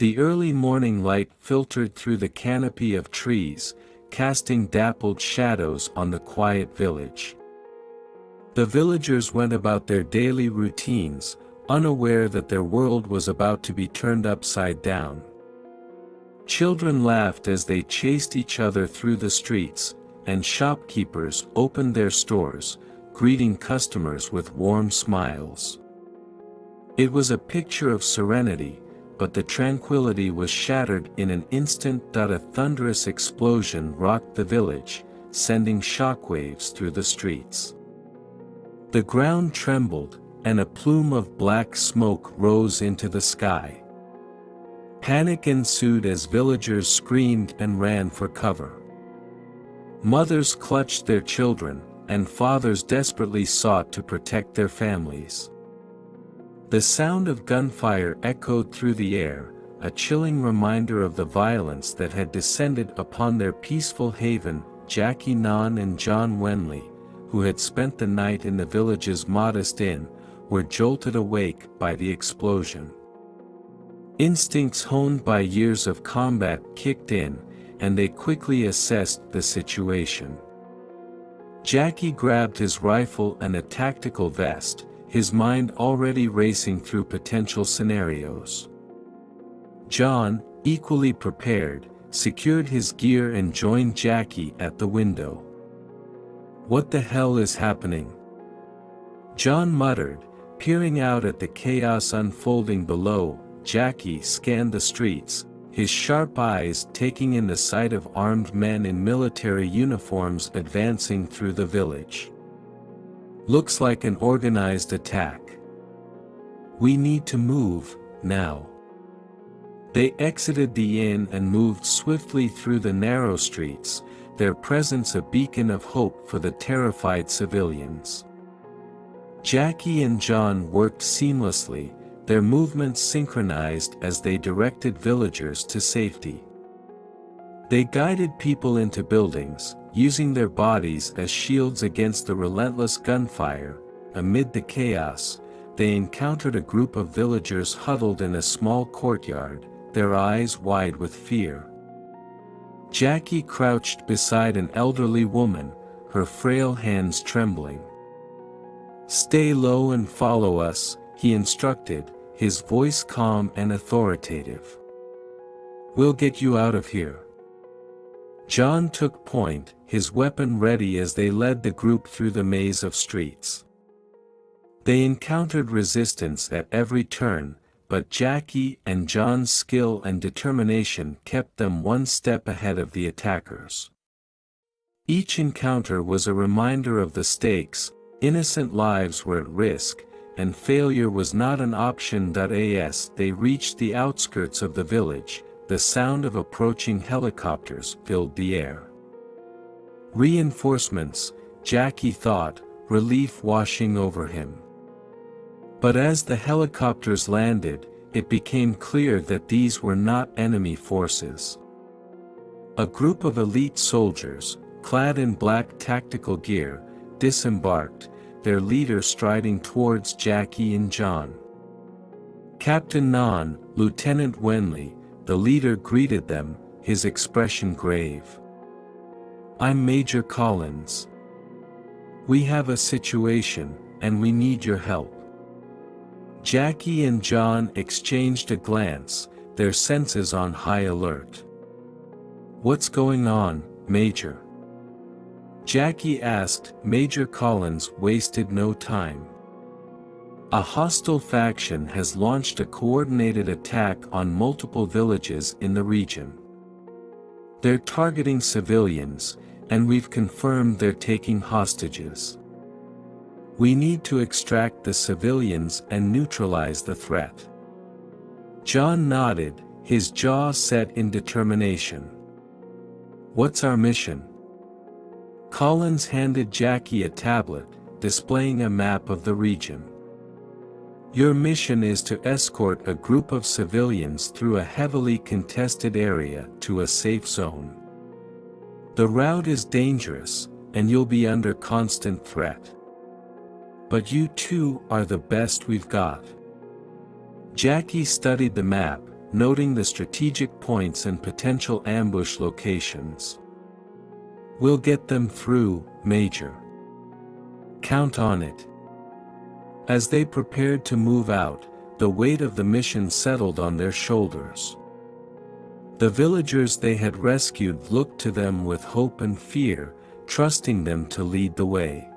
The early morning light filtered through the canopy of trees, casting dappled shadows on the quiet village. The villagers went about their daily routines, unaware that their world was about to be turned upside down. Children laughed as they chased each other through the streets, and shopkeepers opened their stores, greeting customers with warm smiles. It was a picture of serenity, but the tranquility was shattered in an instant. A thunderous explosion rocked the village, sending shockwaves through the streets. The ground trembled, and a plume of black smoke rose into the sky. Panic ensued as villagers screamed and ran for cover. Mothers clutched their children, and fathers desperately sought to protect their families. The sound of gunfire echoed through the air, a chilling reminder of the violence that had descended upon their peaceful haven. Jackie, Non and John Wenli, who had spent the night in the village's modest inn, were jolted awake by the explosion. Instincts honed by years of combat kicked in, and they quickly assessed the situation. Jackie grabbed his rifle and a tactical vest, his mind already racing through potential scenarios. John, equally prepared, secured his gear and joined Jackie at the window. "What the hell is happening?" John muttered, peering out at the chaos unfolding below. Jackie scanned the streets, his sharp eyes taking in the sight of armed men in military uniforms advancing through the village. "Looks like an organized attack. We need to move, now." They exited the inn and moved swiftly through the narrow streets, their presence a beacon of hope for the terrified civilians. Jackie and John worked seamlessly, their movements synchronized as they directed villagers to safety. They guided people into buildings, using their bodies as shields against the relentless gunfire. Amid the chaos, they encountered a group of villagers huddled in a small courtyard, their eyes wide with fear. Jackie crouched beside an elderly woman, her frail hands trembling. "Stay low and follow us," he instructed, his voice calm and authoritative. "We'll get you out of here." John took point, his weapon ready as they led the group through the maze of streets. They encountered resistance at every turn, but Jackie and John's skill and determination kept them one step ahead of the attackers. Each encounter was a reminder of the stakes. Innocent lives were at risk, and failure was not an option. As they reached the outskirts of the village, the sound of approaching helicopters filled the air. Reinforcements, Jackie thought, relief washing over him. But as the helicopters landed, it became clear that these were not enemy forces. A group of elite soldiers, clad in black tactical gear, disembarked, their leader striding towards Jackie and John. Captain Non, Lieutenant Wenli, the leader greeted them, his expression grave. "I'm Major Collins. We have a situation, and we need your help." Jackie and John exchanged a glance, their senses on high alert. "What's going on, Major?" Jackie asked. Major Collins wasted no time. "A hostile faction has launched a coordinated attack on multiple villages in the region. They're targeting civilians, and we've confirmed they're taking hostages. We need to extract the civilians and neutralize the threat." John nodded, his jaw set in determination. "What's our mission?" Collins handed Jackie a tablet, displaying a map of the region. "Your mission is to escort a group of civilians through a heavily contested area to a safe zone. The route is dangerous, and you'll be under constant threat. But you two are the best we've got." Jackie studied the map, noting the strategic points and potential ambush locations. "We'll get them through, Major. Count on it." As they prepared to move out, the weight of the mission settled on their shoulders. The villagers they had rescued looked to them with hope and fear, trusting them to lead the way.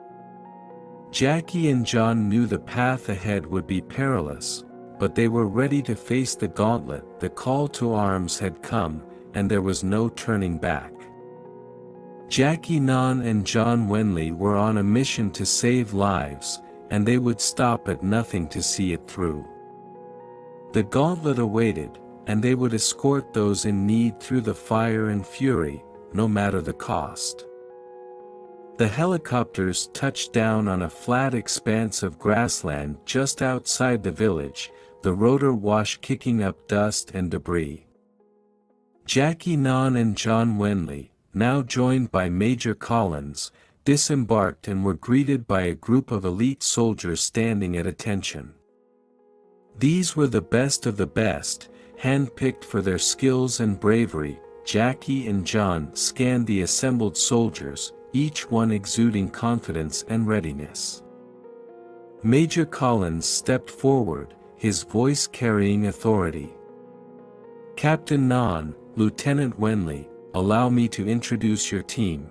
Jackie and John knew the path ahead would be perilous, but they were ready to face the gauntlet. The call to arms had come, and there was no turning back. Jackie, Non and John Wenli were on a mission to save lives, and they would stop at nothing to see it through. The gauntlet awaited, and they would escort those in need through the fire and fury, no matter the cost. The helicopters touched down on a flat expanse of grassland just outside the village, the rotor wash kicking up dust and debris. Jackie, Non and John Wenli, now joined by Major Collins, disembarked and were greeted by a group of elite soldiers standing at attention. These were the best of the best, handpicked for their skills and bravery. Jackie and John scanned the assembled soldiers, each one exuding confidence and readiness. Major Collins stepped forward, his voice carrying authority. "Captain Non, Lieutenant Wenli, allow me to introduce your team."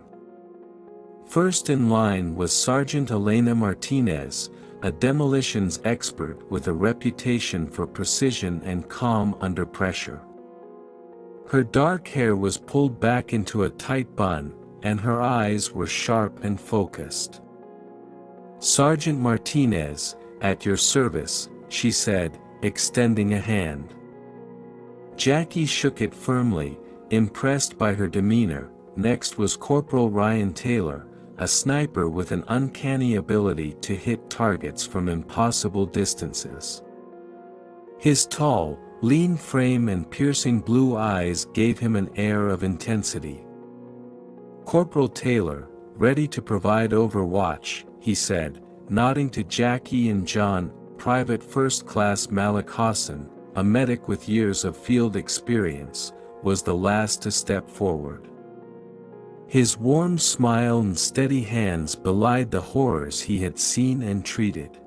First in line was Sergeant Elena Martinez, a demolitions expert with a reputation for precision and calm under pressure. Her dark hair was pulled back into a tight bun, and her eyes were sharp and focused. "Sergeant Martinez, at your service," she said, extending a hand. Jackie shook it firmly, impressed by her demeanor. Next was Corporal Ryan Taylor, a sniper with an uncanny ability to hit targets from impossible distances. His tall, lean frame and piercing blue eyes gave him an air of intensity. "Corporal Taylor, ready to provide overwatch," he said, nodding to Jackie and John. Private First Class Malik Hassan, a medic with years of field experience, was the last to step forward. His warm smile and steady hands belied the horrors he had seen and treated.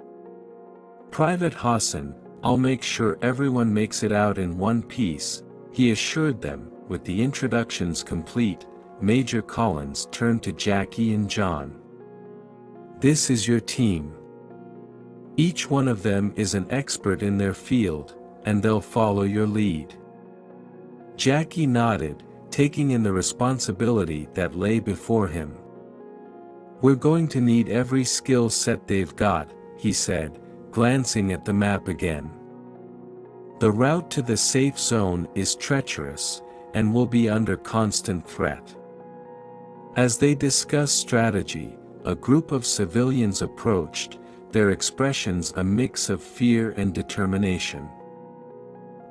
"Private Hassan, I'll make sure everyone makes it out in one piece," he assured them. With the introductions complete, Major Collins turned to Jackie and John. "This is your team. Each one of them is an expert in their field, and they'll follow your lead." Jackie nodded, taking in the responsibility that lay before him. "We're going to need every skill set they've got," he said, glancing at the map again. "The route to the safe zone is treacherous, and will be under constant threat." As they discussed strategy, a group of civilians approached, their expressions a mix of fear and determination.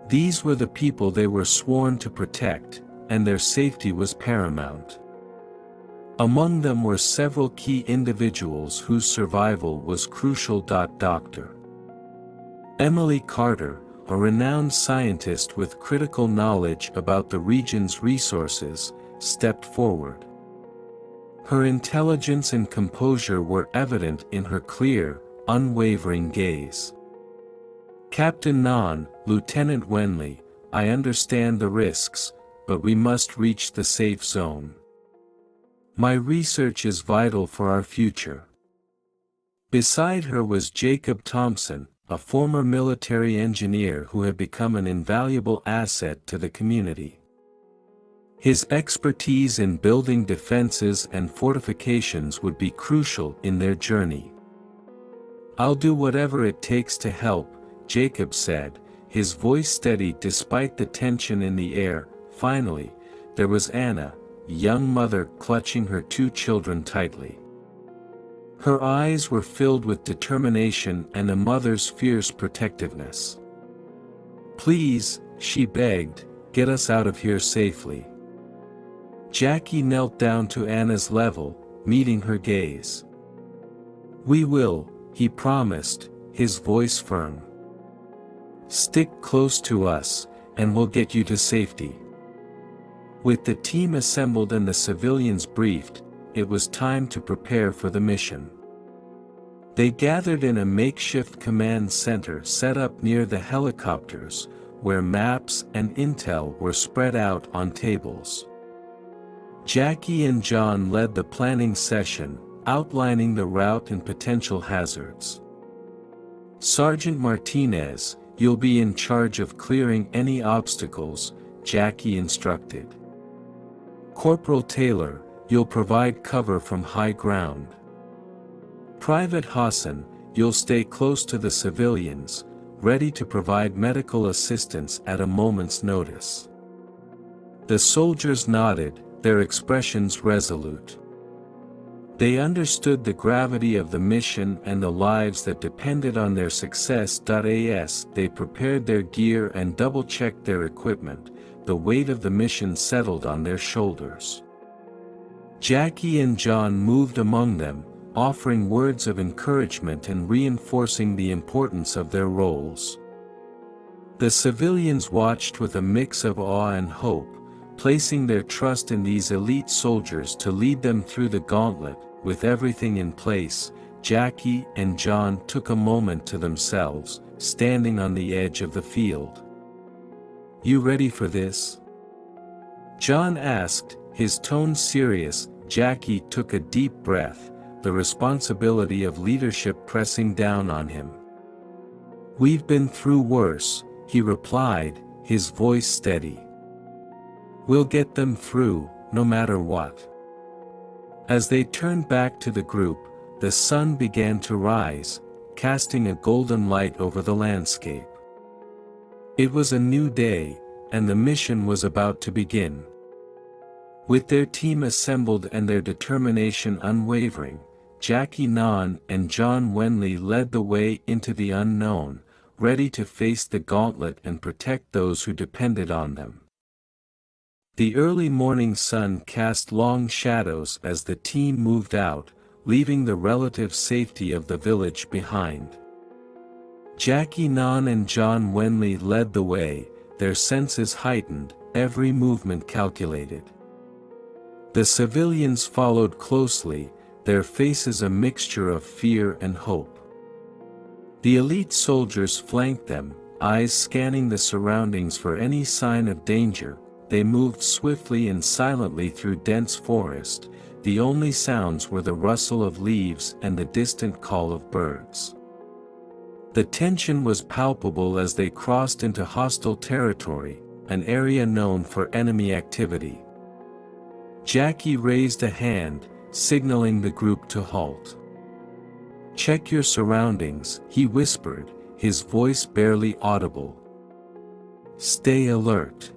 These were the people they were sworn to protect, and their safety was paramount. Among them were several key individuals whose survival was crucial. Dr. Emily Carter, a renowned scientist with critical knowledge about the region's resources, stepped forward. Her intelligence and composure were evident in her clear, unwavering gaze. "Captain Non, Lieutenant Wenli, I understand the risks, but we must reach the safe zone. My research is vital for our future." Beside her was Jacob Thompson, a former military engineer who had become an invaluable asset to the community. His expertise in building defenses and fortifications would be crucial in their journey. "I'll do whatever it takes to help," Jacob said, his voice steady despite the tension in the air. Finally, there was Anna, young mother clutching her two children tightly. Her eyes were filled with determination and a mother's fierce protectiveness. "Please," she begged, "get us out of here safely." Jackie knelt down to Anna's level, meeting her gaze. "We will," he promised, his voice firm. "Stick close to us, and we'll get you to safety." With the team assembled and the civilians briefed, it was time to prepare for the mission. They gathered in a makeshift command center set up near the helicopters, where maps and intel were spread out on tables. Jackie and John led the planning session, outlining the route and potential hazards. "Sergeant Martinez, you'll be in charge of clearing any obstacles," Jackie instructed. "Corporal Taylor, you'll provide cover from high ground. Private Hassan, you'll stay close to the civilians, ready to provide medical assistance at a moment's notice." The soldiers nodded, their expressions resolute. They understood the gravity of the mission and the lives that depended on their success. As they prepared their gear and double-checked their equipment, the weight of the mission settled on their shoulders. Jackie and John moved among them, offering words of encouragement and reinforcing the importance of their roles. The civilians watched with a mix of awe and hope, placing their trust in these elite soldiers to lead them through the gauntlet. With everything in place, Jackie and John took a moment to themselves, standing on the edge of the field. "You ready for this?" John asked, his tone serious. Jackie took a deep breath, the responsibility of leadership pressing down on him. "We've been through worse," he replied, his voice steady. "We'll get them through, no matter what." As they turned back to the group, the sun began to rise, casting a golden light over the landscape. It was a new day, and the mission was about to begin. With their team assembled and their determination unwavering, Jackie, Non and John Wenli led the way into the unknown, ready to face the gauntlet and protect those who depended on them. The early morning sun cast long shadows as the team moved out, leaving the relative safety of the village behind. Jackie, Non and John Wenli led the way, their senses heightened, every movement calculated. The civilians followed closely, their faces a mixture of fear and hope. The elite soldiers flanked them, eyes scanning the surroundings for any sign of danger. They moved swiftly and silently through dense forest. The only sounds were the rustle of leaves and the distant call of birds. The tension was palpable as they crossed into hostile territory, an area known for enemy activity. Jackie raised a hand, signaling the group to halt. "Check your surroundings," he whispered, his voice barely audible. "Stay alert."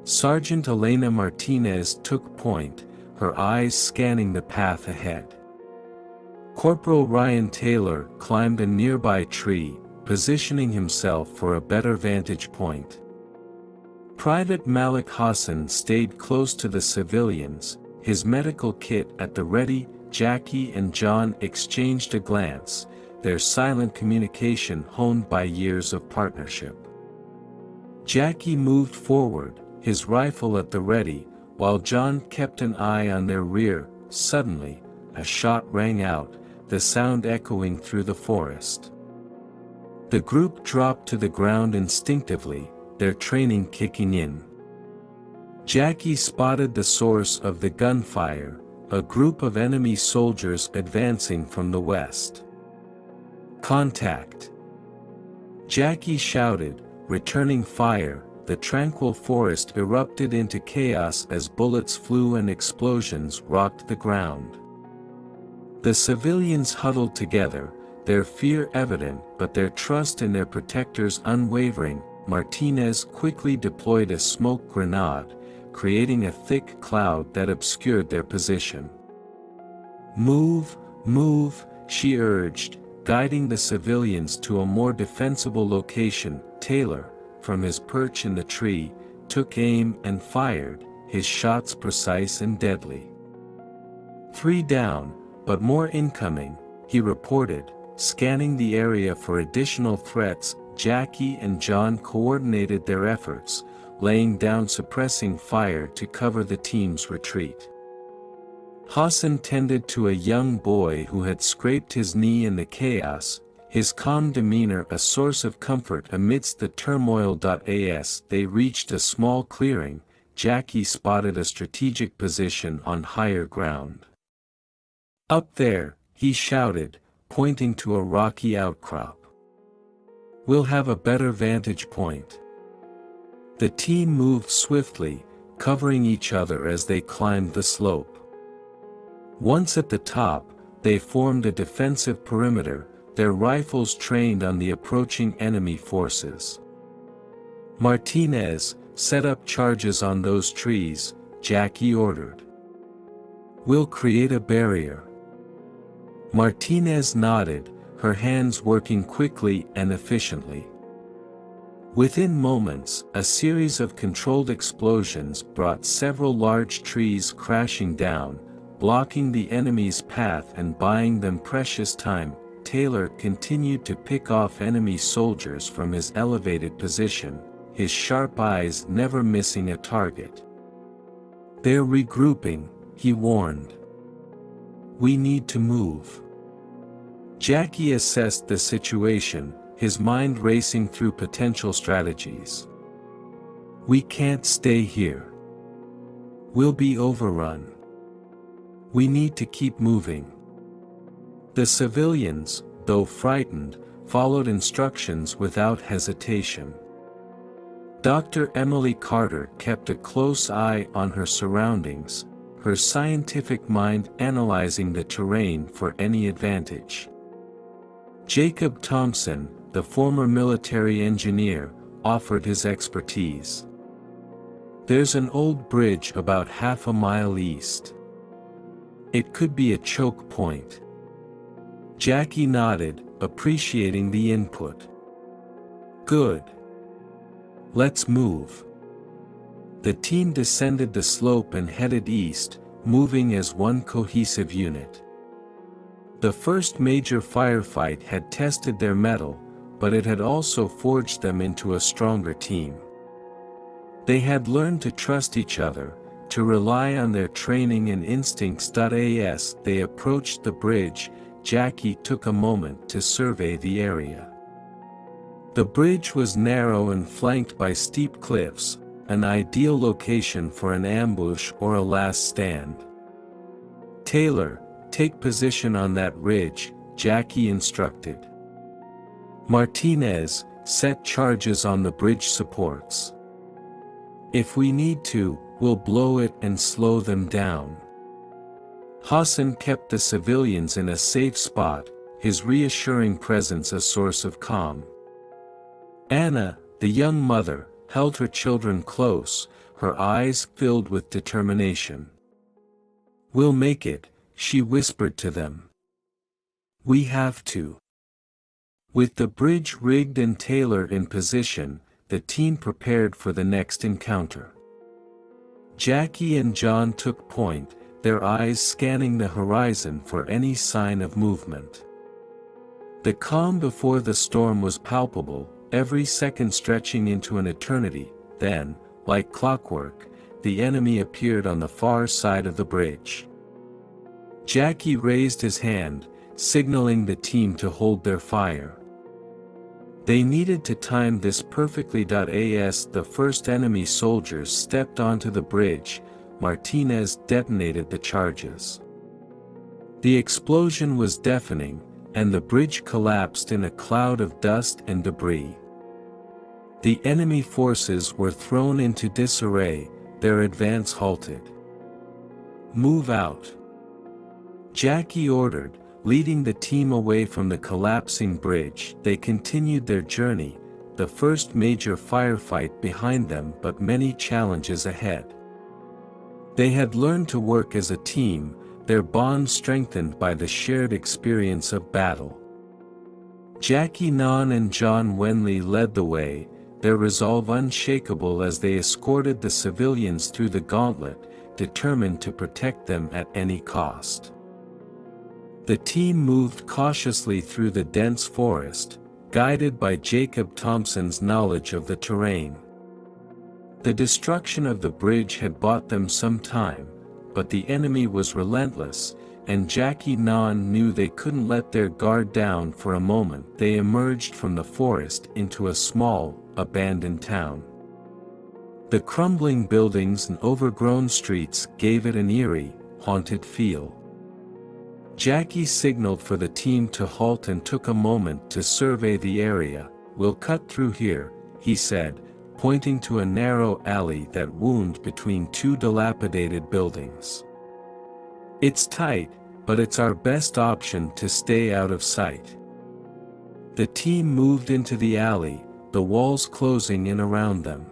Sergeant Elena Martinez took point, her eyes scanning the path ahead. Corporal Ryan Taylor climbed a nearby tree, positioning himself for a better vantage point. Private Malik Hassan stayed close to the civilians, his medical kit at the ready. Jackie and John exchanged a glance, their silent communication honed by years of partnership. Jackie moved forward, his rifle at the ready, while John kept an eye on their rear. Suddenly, a shot rang out, the sound echoing through the forest. The group dropped to the ground instinctively, their training kicking in. Jackie spotted the source of the gunfire, a group of enemy soldiers advancing from the west. "Contact!" Jackie shouted, returning fire. The tranquil forest erupted into chaos as bullets flew and explosions rocked the ground. The civilians huddled together, their fear evident but their trust in their protectors unwavering. Martinez quickly deployed a smoke grenade, creating a thick cloud that obscured their position. "Move, move," she urged, guiding the civilians to a more defensible location. Taylor, from his perch in the tree, took aim and fired, his shots precise and deadly. "3 down, but more incoming," he reported, scanning the area for additional threats. Jackie and John coordinated their efforts, laying down suppressing fire to cover the team's retreat. Hassan tended to a young boy who had scraped his knee in the chaos, his calm demeanor a source of comfort amidst the turmoil. As they reached a small clearing, Jackie spotted a strategic position on higher ground. "Up there," he shouted, pointing to a rocky outcrop. "We'll have a better vantage point." The team moved swiftly, covering each other as they climbed the slope. Once at the top, they formed a defensive perimeter, their rifles trained on the approaching enemy forces. "Martinez, set up charges on those trees," Jackie ordered. "We'll create a barrier." Martinez nodded, her hands working quickly and efficiently. Within moments, a series of controlled explosions brought several large trees crashing down, blocking the enemy's path and buying them precious time. Taylor continued to pick off enemy soldiers from his elevated position, his sharp eyes never missing a target. "They're regrouping," he warned. "We need to move." Jackie assessed the situation, his mind racing through potential strategies. "We can't stay here. We'll be overrun. We need to keep moving." The civilians, though frightened, followed instructions without hesitation. Dr. Emily Carter kept a close eye on her surroundings, her scientific mind analyzing the terrain for any advantage. Jacob Thompson, the former military engineer, offered his expertise. "There's an old bridge about half a mile east. It could be a choke point." Jackie nodded, appreciating the input. "Good. Let's move." The team descended the slope and headed east, moving as one cohesive unit. The first major firefight had tested their mettle, but it had also forged them into a stronger team. They had learned to trust each other, to rely on their training and instincts. As they approached the bridge, Jackie took a moment to survey the area. The bridge was narrow and flanked by steep cliffs, an ideal location for an ambush or a last stand. "Taylor, take position on that ridge," Jackie instructed. "Martinez, set charges on the bridge supports. If we need to, we'll blow it and slow them down." Hassan kept the civilians in a safe spot, his reassuring presence a source of calm. Anna, the young mother, held her children close, her eyes filled with determination. "We'll make it," she whispered to them. "We have to." With the bridge rigged and Taylor in position, the team prepared for the next encounter. Jackie and John took point, their eyes scanning the horizon for any sign of movement. The calm before the storm was palpable, every second stretching into an eternity. Then, like clockwork, the enemy appeared on the far side of the bridge. Jackie raised his hand, signaling the team to hold their fire. They needed to time this perfectly. As the first enemy soldiers stepped onto the bridge, Martinez detonated the charges. The explosion was deafening, and the bridge collapsed in a cloud of dust and debris. The enemy forces were thrown into disarray, their advance halted. "Move out," Jackie ordered, leading the team away from the collapsing bridge. They continued their journey, the first major firefight behind them but many challenges ahead. They had learned to work as a team, their bond strengthened by the shared experience of battle. Jackie, Non and John Wenli led the way, their resolve unshakable as they escorted the civilians through the gauntlet, determined to protect them at any cost. The team moved cautiously through the dense forest, guided by Jacob Thompson's knowledge of the terrain. The destruction of the bridge had bought them some time, but the enemy was relentless, and Jackie Non knew they couldn't let their guard down for a moment. They emerged from the forest into a small, abandoned town. The crumbling buildings and overgrown streets gave it an eerie, haunted feel. Jackie signaled for the team to halt and took a moment to survey the area. "We'll cut through here," he said, pointing to a narrow alley that wound between two dilapidated buildings. "It's tight, but it's our best option to stay out of sight." The team moved into the alley, the walls closing in around them.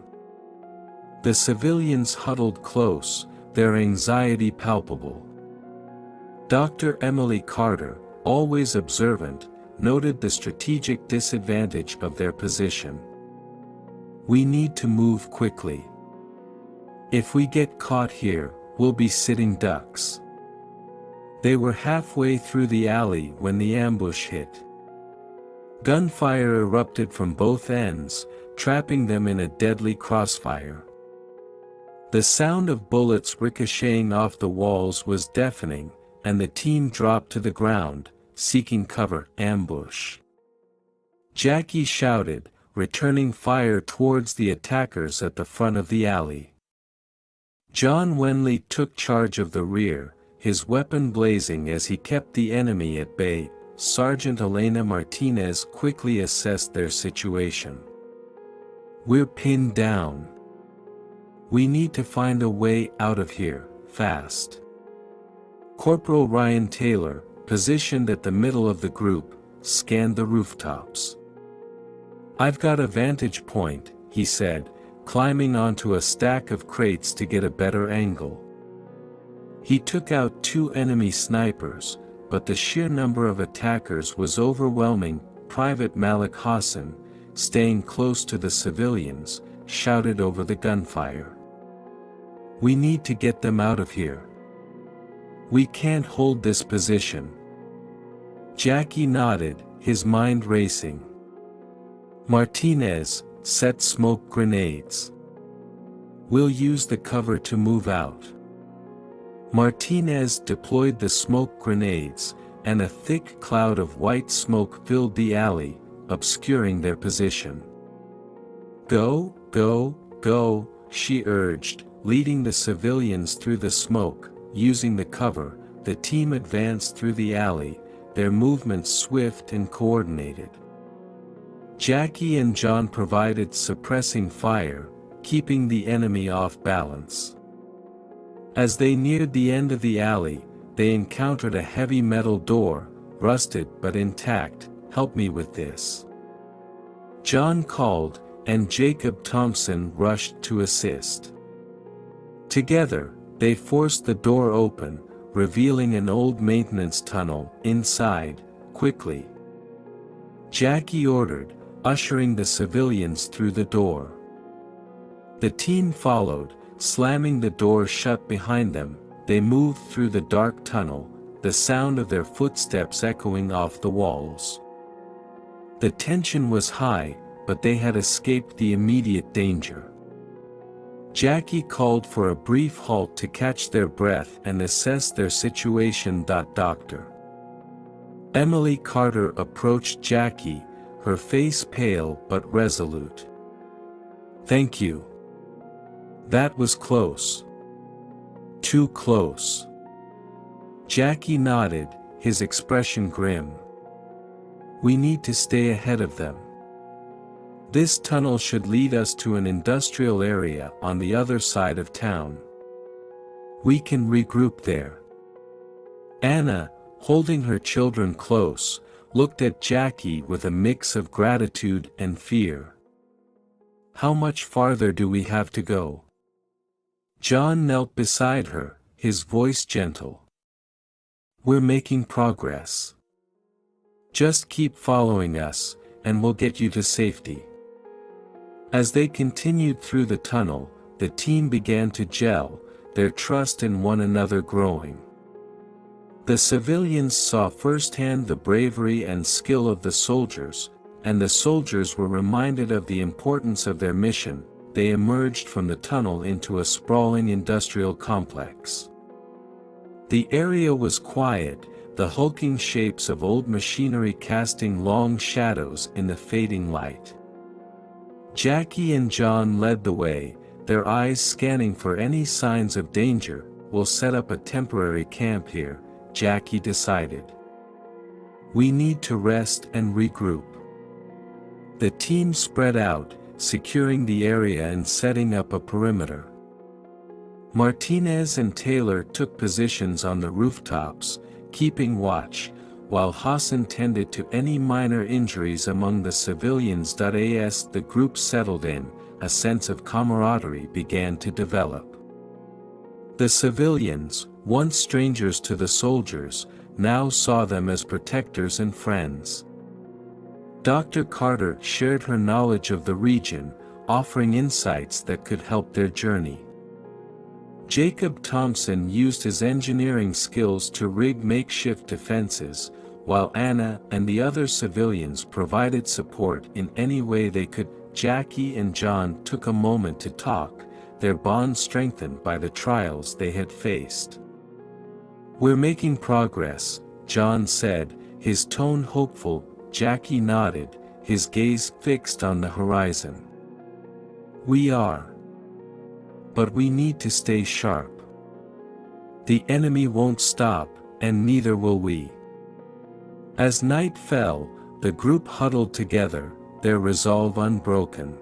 The civilians huddled close, their anxiety palpable. Dr. Emily Carter, always observant, noted the strategic disadvantage of their position. "We need to move quickly. If we get caught here, we'll be sitting ducks." They were halfway through the alley when the ambush hit. Gunfire erupted from both ends, trapping them in a deadly crossfire. The sound of bullets ricocheting off the walls was deafening, and the team dropped to the ground, seeking cover. "Ambush!" Jackie shouted, returning fire towards the attackers at the front of the alley. John Wenli took charge of the rear, his weapon blazing as he kept the enemy at bay. Sergeant Elena Martinez quickly assessed their situation. "We're pinned down. We need to find a way out of here, fast." Corporal Ryan Taylor, positioned at the middle of the group, scanned the rooftops. "I've got a vantage point," he said, climbing onto a stack of crates to get a better angle. He took out two enemy snipers, but the sheer number of attackers was overwhelming. Private Malik Hassan, staying close to the civilians, shouted over the gunfire. "We need to get them out of here. We can't hold this position." Jackie nodded, his mind racing. "Martinez, set smoke grenades. We'll use the cover to move out." Martinez deployed the smoke grenades, and a thick cloud of white smoke filled the alley, obscuring their position. "Go, go, go," she urged, leading the civilians through the smoke. Using the cover, the team advanced through the alley, their movements swift and coordinated. Jackie and John provided suppressing fire, keeping the enemy off balance. As they neared the end of the alley, they encountered a heavy metal door, rusted but intact. "Help me with this," John called, and Jacob Thompson rushed to assist. Together, they forced the door open, revealing an old maintenance tunnel. "Inside, quickly," Jackie ordered, ushering the civilians through the door. The team followed, slamming the door shut behind them. They moved through the dark tunnel, the sound of their footsteps echoing off the walls. The tension was high, but they had escaped the immediate danger. Jackie called for a brief halt to catch their breath and assess their situation. Doctor Emily Carter approached Jackie, her face pale but resolute. "Thank you. That was close. Too close." Jackie nodded, his expression grim. "We need to stay ahead of them. This tunnel should lead us to an industrial area on the other side of town. We can regroup there." Anna, holding her children close, looked at Jackie with a mix of gratitude and fear. "How much farther do we have to go?" John knelt beside her, his voice gentle. "We're making progress. Just keep following us, and we'll get you to safety." As they continued through the tunnel, the team began to gel, their trust in one another growing. The civilians saw firsthand the bravery and skill of the soldiers, and the soldiers were reminded of the importance of their mission, they emerged from the tunnel into a sprawling industrial complex. The area was quiet, the hulking shapes of old machinery casting long shadows in the fading light. Jackie and John led the way, their eyes scanning for any signs of danger. "We'll set up a temporary camp here," Jackie decided. "We need to rest and regroup." The team spread out, securing the area and setting up a perimeter. Martinez and Taylor took positions on the rooftops, keeping watch, while Hassan tended to any minor injuries among the civilians. As the group settled in, a sense of camaraderie began to develop. The civilians, once strangers to the soldiers, now saw them as protectors and friends. Dr. Carter shared her knowledge of the region, offering insights that could help their journey. Jacob Thompson used his engineering skills to rig makeshift defenses, while Anna and the other civilians provided support in any way they could. Jackie and John took a moment to talk, their bond strengthened by the trials they had faced. "We're making progress," John said, his tone hopeful. Jackie nodded, his gaze fixed on the horizon. "We are. But we need to stay sharp. The enemy won't stop, and neither will we." As night fell, the group huddled together, their resolve unbroken.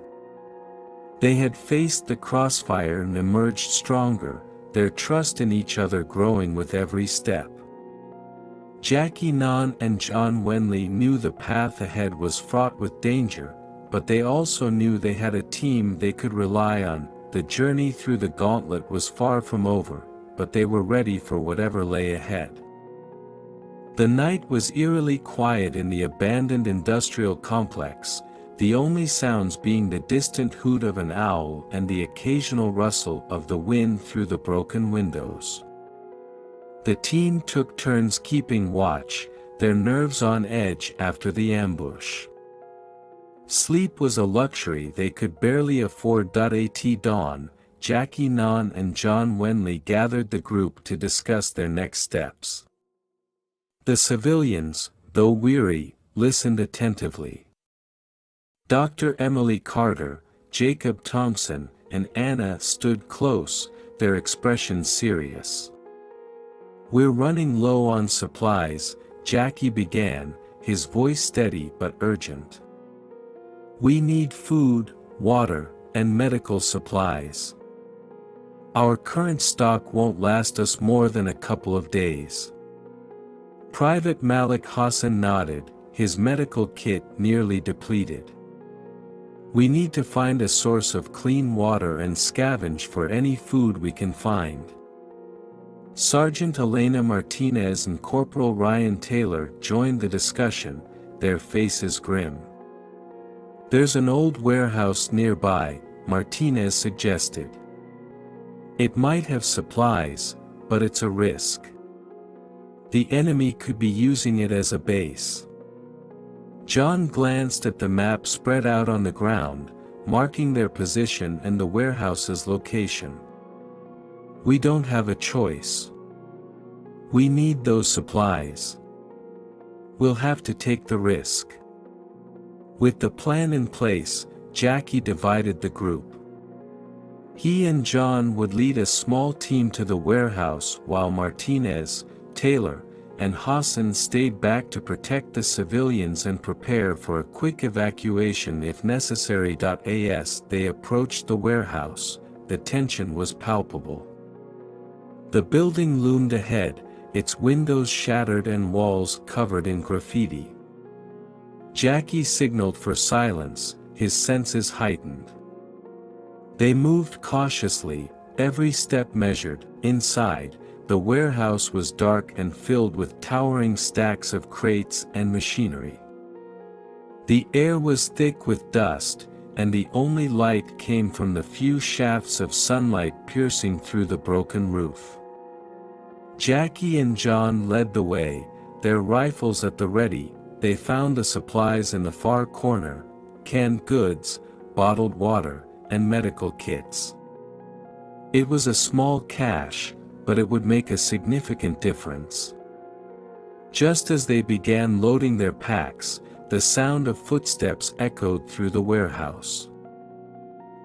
They had faced the crossfire and emerged stronger, their trust in each other growing with every step. Jackie, Non and John Wenli knew the path ahead was fraught with danger, but they also knew they had a team they could rely on. The journey through the Gauntlet was far from over, but they were ready for whatever lay ahead. The night was eerily quiet in the abandoned industrial complex, the only sounds being the distant hoot of an owl and the occasional rustle of the wind through the broken windows. The team took turns keeping watch, their nerves on edge after the ambush. Sleep was a luxury they could barely afford. At dawn, Jackie, Non and John Wenli gathered the group to discuss their next steps. The civilians, though weary, listened attentively. Dr. Emily Carter, Jacob Thompson, and Anna stood close, their expressions serious. "We're running low on supplies," Jackie began, his voice steady but urgent. "We need food, water, and medical supplies. Our current stock won't last us more than a couple of days." Private Malik Hassan nodded, his medical kit nearly depleted. "We need to find a source of clean water and scavenge for any food we can find." Sergeant Elena Martinez and Corporal Ryan Taylor joined the discussion, their faces grim. "There's an old warehouse nearby," Martinez suggested. "It might have supplies, but it's a risk. The enemy could be using it as a base." John glanced at the map spread out on the ground, marking their position and the warehouse's location. "We don't have a choice. We need those supplies. We'll have to take the risk." With the plan in place, Jackie divided the group. He and John would lead a small team to the warehouse while Martinez, Taylor, and Hassan stayed back to protect the civilians and prepare for a quick evacuation if necessary. As they approached the warehouse, the tension was palpable. The building loomed ahead, its windows shattered and walls covered in graffiti. Jackie signaled for silence, his senses heightened. They moved cautiously, every step measured. Inside, the warehouse was dark and filled with towering stacks of crates and machinery. The air was thick with dust, and the only light came from the few shafts of sunlight piercing through the broken roof. Jackie and John led the way, their rifles at the ready, they found the supplies in the far corner: canned goods, bottled water, and medical kits. It was a small cache, but it would make a significant difference. Just as they began loading their packs, the sound of footsteps echoed through the warehouse.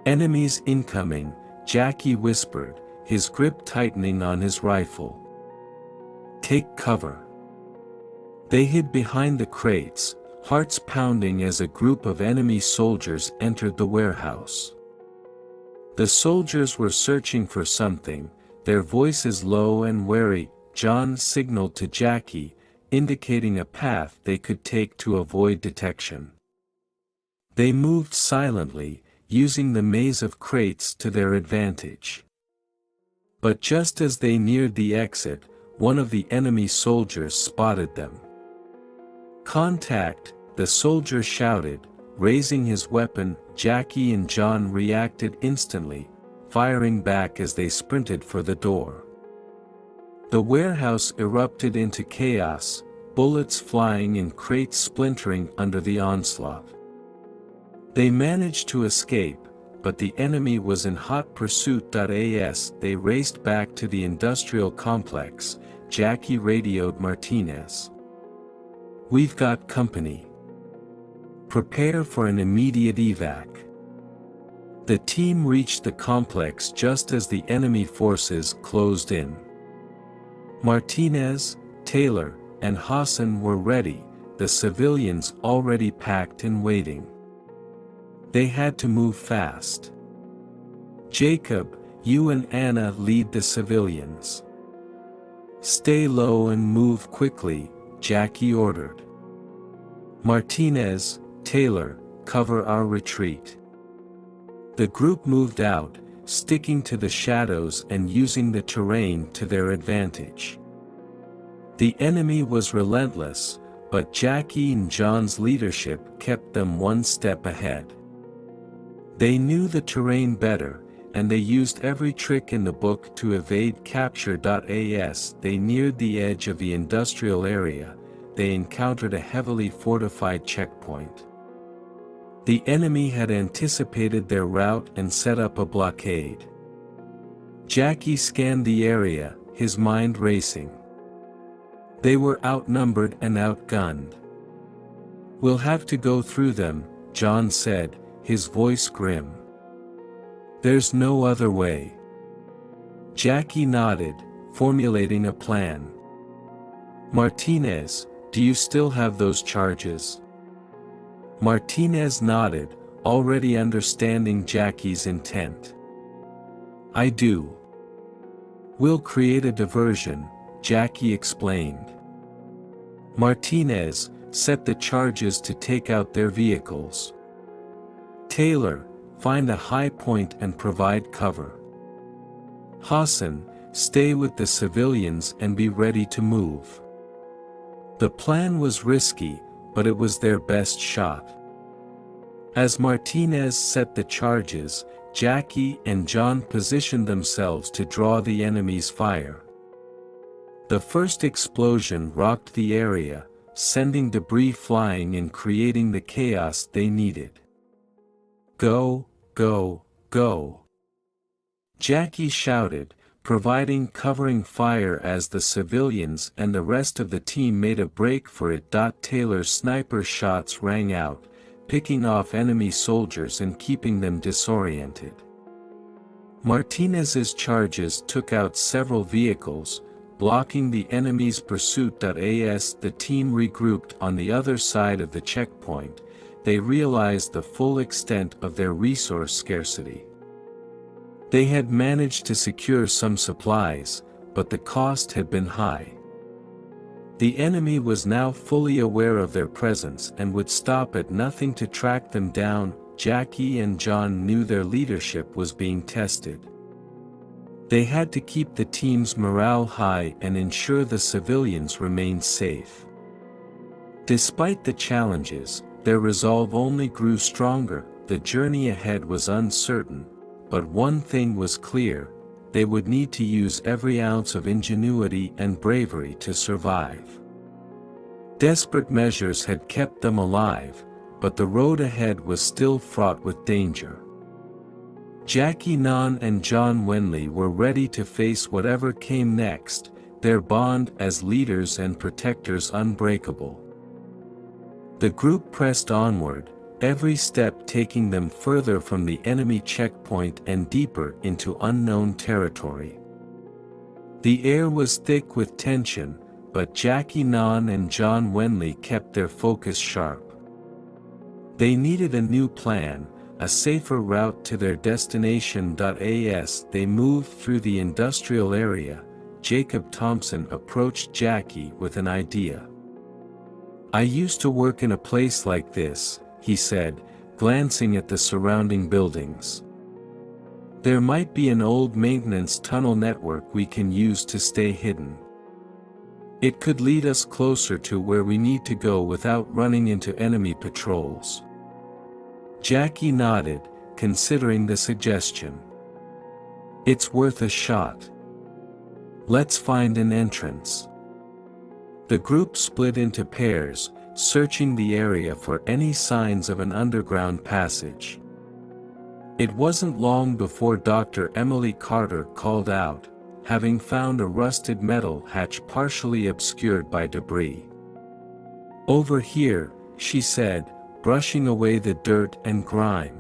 "Enemies incoming," Jackie whispered, his grip tightening on his rifle. "Take cover." They hid behind the crates, hearts pounding as a group of enemy soldiers entered the warehouse. The soldiers were searching for something, their voices low and wary. John signaled to Jackie, indicating a path they could take to avoid detection. They moved silently, using the maze of crates to their advantage. But just as they neared the exit, one of the enemy soldiers spotted them. "Contact!" the soldier shouted, raising his weapon. Jackie and John reacted instantly, firing back as they sprinted for the door. The warehouse erupted into chaos, bullets flying and crates splintering under the onslaught. They managed to escape, but the enemy was in hot pursuit. As they raced back to the industrial complex, Jackie radioed Martinez. "We've got company. Prepare for an immediate evac." The team reached the complex just as the enemy forces closed in. Martinez, Taylor, and Hassan were ready, the civilians already packed and waiting. They had to move fast. "Jacob, you and Anna lead the civilians. Stay low and move quickly," Jackie ordered. "Martinez, Taylor, cover our retreat." The group moved out, sticking to the shadows and using the terrain to their advantage. The enemy was relentless, but Jackie and John's leadership kept them one step ahead. They knew the terrain better, and they used every trick in the book to evade capture. As they neared the edge of the industrial area, they encountered a heavily fortified checkpoint. The enemy had anticipated their route and set up a blockade. Jackie scanned the area, his mind racing. They were outnumbered and outgunned. "We'll have to go through them," John said, his voice grim. "There's no other way." Jackie nodded, formulating a plan. "Martinez, do you still have those charges?" Martinez nodded, already understanding Jackie's intent. "I do." "We'll create a diversion," Jackie explained. "Martinez, set the charges to take out their vehicles. Taylor, find a high point and provide cover. Hassan, stay with the civilians and be ready to move." The plan was risky, but it was their best shot. As Martinez set the charges, Jackie and John positioned themselves to draw the enemy's fire. The first explosion rocked the area, sending debris flying and creating the chaos they needed. "Go, go, go!" Jackie shouted, providing covering fire as the civilians and the rest of the team made a break for it. Taylor's sniper shots rang out, picking off enemy soldiers and keeping them disoriented. Martinez's charges took out several vehicles, blocking the enemy's pursuit. As the team regrouped on the other side of the checkpoint, they realized the full extent of their resource scarcity. They had managed to secure some supplies, but the cost had been high. The enemy was now fully aware of their presence and would stop at nothing to track them down. Jackie and John knew their leadership was being tested. They had to keep the team's morale high and ensure the civilians remained safe. Despite the challenges, their resolve only grew stronger. The journey ahead was uncertain, but one thing was clear: they would need to use every ounce of ingenuity and bravery to survive. Desperate measures had kept them alive, but the road ahead was still fraught with danger. Jackie, Non and John Wenli were ready to face whatever came next, their bond as leaders and protectors unbreakable. The group pressed onward, every step taking them further from the enemy checkpoint and deeper into unknown territory. The air was thick with tension, but Jackie, Non and John Wenli kept their focus sharp. They needed a new plan, a safer route to their destination. As they moved through the industrial area, Jacob Thompson approached Jackie with an idea. "I used to work in a place like this," he said, glancing at the surrounding buildings. "There might be an old maintenance tunnel network we can use to stay hidden. It could lead us closer to where we need to go without running into enemy patrols." Jackie nodded, considering the suggestion. "It's worth a shot. Let's find an entrance." The group split into pairs, searching the area for any signs of an underground passage. It wasn't long before Dr. Emily Carter called out, having found a rusted metal hatch partially obscured by debris. "Over here," she said, brushing away the dirt and grime.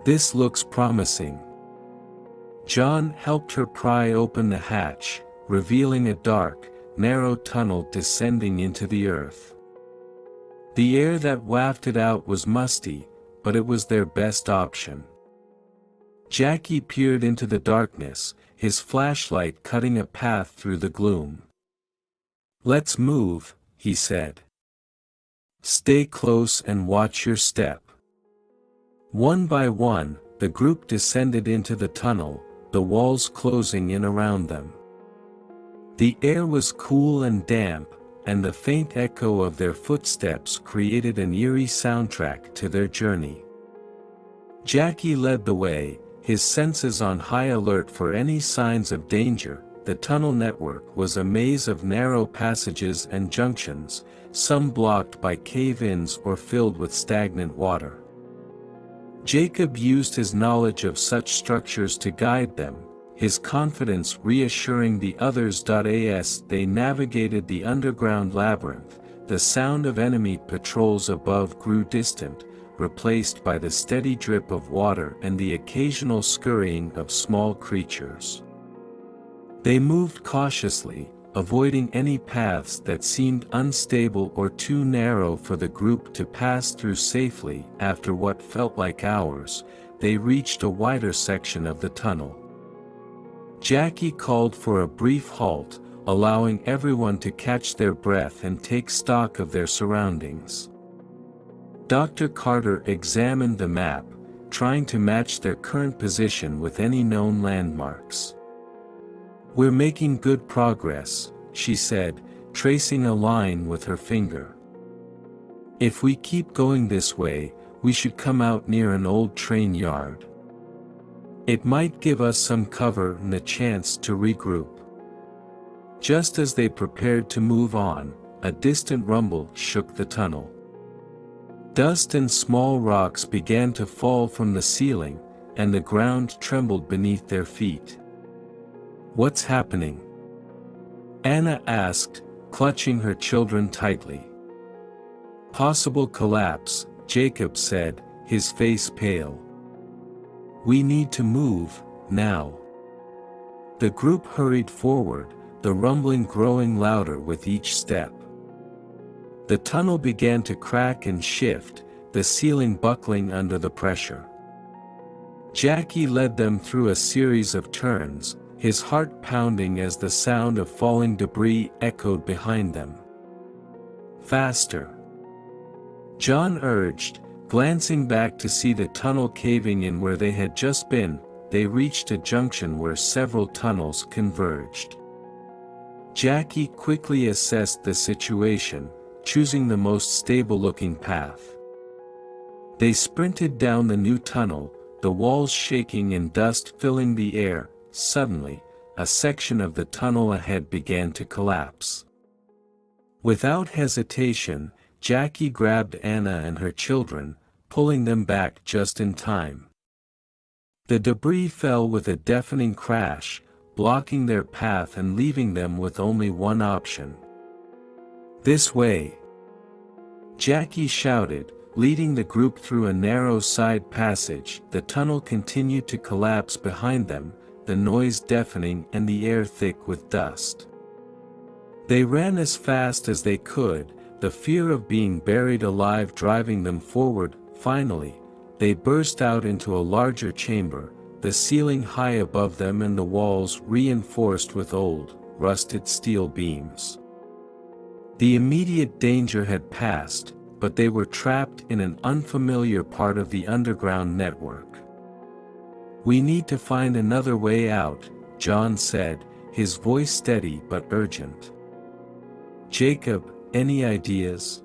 "This looks promising." John helped her pry open the hatch, revealing a dark, narrow tunnel descending into the earth. The air that wafted out was musty, but it was their best option. Jackie peered into the darkness, his flashlight cutting a path through the gloom. "Let's move," he said. "Stay close and watch your step." One by one, the group descended into the tunnel, the walls closing in around them. The air was cool and damp, and the faint echo of their footsteps created an eerie soundtrack to their journey. Jackie led the way, his senses on high alert for any signs of danger. The tunnel network was a maze of narrow passages and junctions, some blocked by cave-ins or filled with stagnant water. Jacob used his knowledge of such structures to guide them, his confidence reassuring the others. As they navigated the underground labyrinth, the sound of enemy patrols above grew distant, replaced by the steady drip of water and the occasional scurrying of small creatures. They moved cautiously, avoiding any paths that seemed unstable or too narrow for the group to pass through safely. After what felt like hours, they reached a wider section of the tunnel. Jackie called for a brief halt, allowing everyone to catch their breath and take stock of their surroundings. Dr. Carter examined the map, trying to match their current position with any known landmarks. "We're making good progress," she said, tracing a line with her finger. "If we keep going this way, we should come out near an old train yard. It might give us some cover and a chance to regroup." Just as they prepared to move on, a distant rumble shook the tunnel. Dust and small rocks began to fall from the ceiling, and the ground trembled beneath their feet. "What's happening?" Anna asked, clutching her children tightly. "Possible collapse," Jacob said, his face pale. "We need to move, now." The group hurried forward, the rumbling growing louder with each step. The tunnel began to crack and shift, the ceiling buckling under the pressure. Jackie led them through a series of turns, his heart pounding as the sound of falling debris echoed behind them. "Faster!" John urged, glancing back to see the tunnel caving in where they had just been. They reached a junction where several tunnels converged. Jackie quickly assessed the situation, choosing the most stable-looking path. They sprinted down the new tunnel, the walls shaking and dust filling the air. Suddenly, a section of the tunnel ahead began to collapse. Without hesitation, Jackie grabbed Anna and her children, pulling them back just in time. The debris fell with a deafening crash, blocking their path and leaving them with only one option. "This way!" Jackie shouted, leading the group through a narrow side passage. The tunnel continued to collapse behind them, the noise deafening and the air thick with dust. They ran as fast as they could, the fear of being buried alive driving them forward. Finally, they burst out into a larger chamber, the ceiling high above them and the walls reinforced with old, rusted steel beams. The immediate danger had passed, but they were trapped in an unfamiliar part of the underground network. "We need to find another way out," John said, his voice steady but urgent. "Jacob, any ideas?"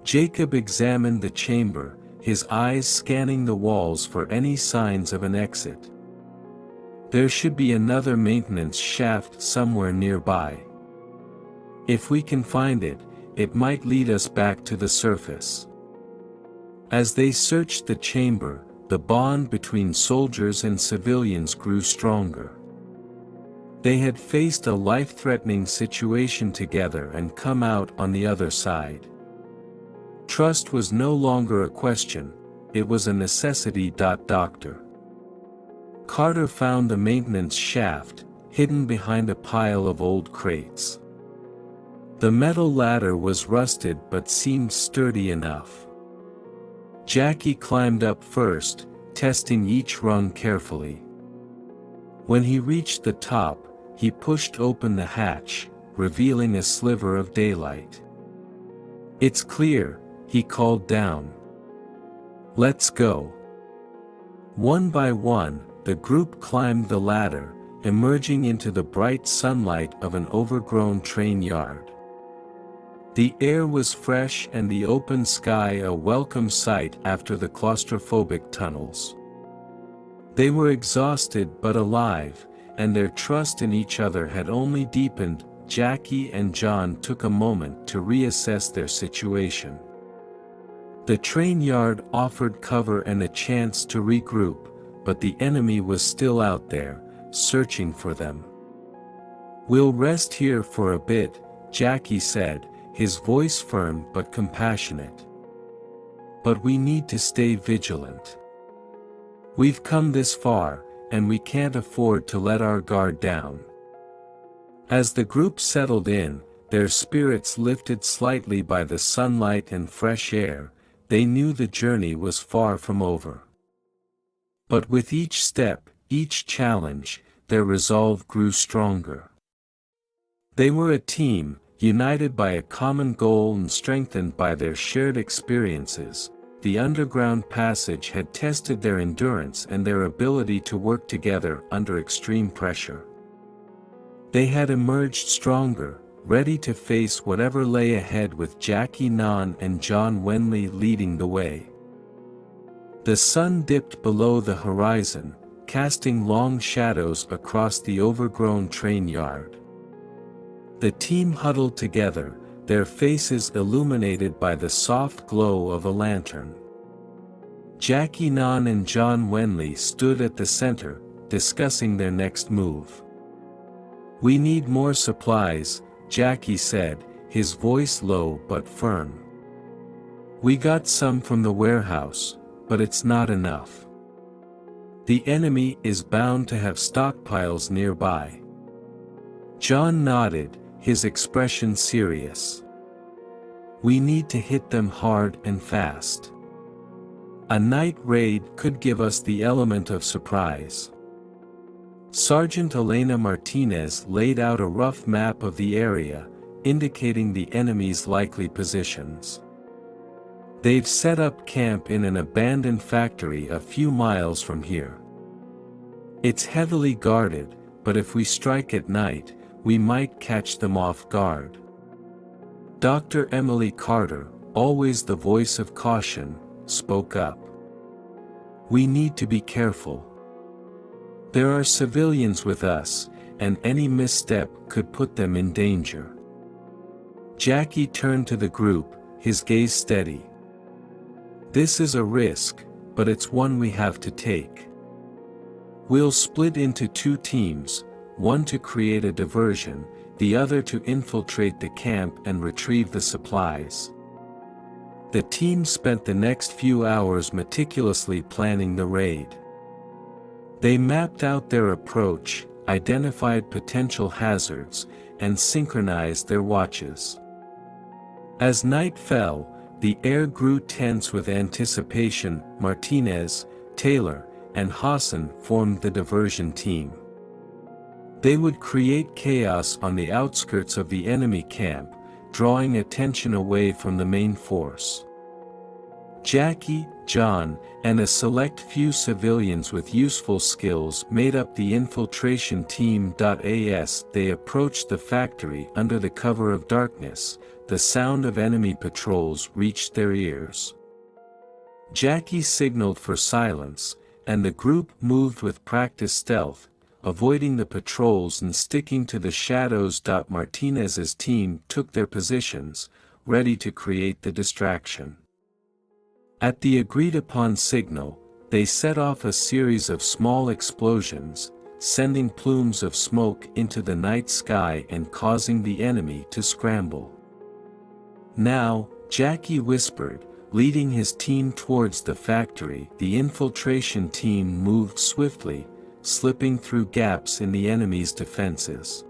Jacob examined the chamber, his eyes scanning the walls for any signs of an exit. "There should be another maintenance shaft somewhere nearby. If we can find it, it might lead us back to the surface." As they searched the chamber, the bond between soldiers and civilians grew stronger. They had faced a life-threatening situation together and come out on the other side. Trust was no longer a question, it was a necessity. Doctor Carter found the maintenance shaft, hidden behind a pile of old crates. The metal ladder was rusted but seemed sturdy enough. Jackie climbed up first, testing each rung carefully. When he reached the top, he pushed open the hatch, revealing a sliver of daylight. "It's clear," he called down. "Let's go." One by one, the group climbed the ladder, emerging into the bright sunlight of an overgrown train yard. The air was fresh and the open sky a welcome sight after the claustrophobic tunnels. They were exhausted but alive, and their trust in each other had only deepened. Jackie and John took a moment to reassess their situation. The train yard offered cover and a chance to regroup, but the enemy was still out there, searching for them. "We'll rest here for a bit," Jackie said, his voice firm but compassionate. "But we need to stay vigilant. We've come this far, and we can't afford to let our guard down." As the group settled in, their spirits lifted slightly by the sunlight and fresh air, they knew the journey was far from over. But with each step, each challenge, their resolve grew stronger. They were a team, united by a common goal and strengthened by their shared experiences. The underground passage had tested their endurance and their ability to work together under extreme pressure. They had emerged stronger, ready to face whatever lay ahead with Jackie, Non and John Wenli leading the way. The sun dipped below the horizon, casting long shadows across the overgrown train yard. The team huddled together, their faces illuminated by the soft glow of a lantern. Jackie, Non and John Wenli stood at the center, discussing their next move. "We need more supplies," Jackie said, his voice low but firm. "We got some from the warehouse, but it's not enough. The enemy is bound to have stockpiles nearby." John nodded, his expression serious. "We need to hit them hard and fast. A night raid could give us the element of surprise." Sergeant Elena Martinez laid out a rough map of the area, indicating the enemy's likely positions. "They've set up camp in an abandoned factory a few miles from here. It's heavily guarded, but if we strike at night, we might catch them off guard." Dr. Emily Carter, always the voice of caution, spoke up. "We need to be careful. There are civilians with us, and any misstep could put them in danger." Jackie turned to the group, his gaze steady. "This is a risk, but it's one we have to take. We'll split into two teams, one to create a diversion, the other to infiltrate the camp and retrieve the supplies." The team spent the next few hours meticulously planning the raid. They mapped out their approach, identified potential hazards, and synchronized their watches. As night fell, the air grew tense with anticipation. Martinez, Taylor, and Hassan formed the diversion team. They would create chaos on the outskirts of the enemy camp, drawing attention away from the main force. Jackie, John, and a select few civilians with useful skills made up the infiltration team. As they approached the factory under the cover of darkness, the sound of enemy patrols reached their ears. Jackie signaled for silence, and the group moved with practiced stealth, avoiding the patrols and sticking to the shadows. Martinez's team took their positions, ready to create the distraction. At the agreed-upon signal, they set off a series of small explosions, sending plumes of smoke into the night sky and causing the enemy to scramble. "Now," Jackie whispered, leading his team towards the factory. The infiltration team moved swiftly, slipping through gaps in the enemy's defenses.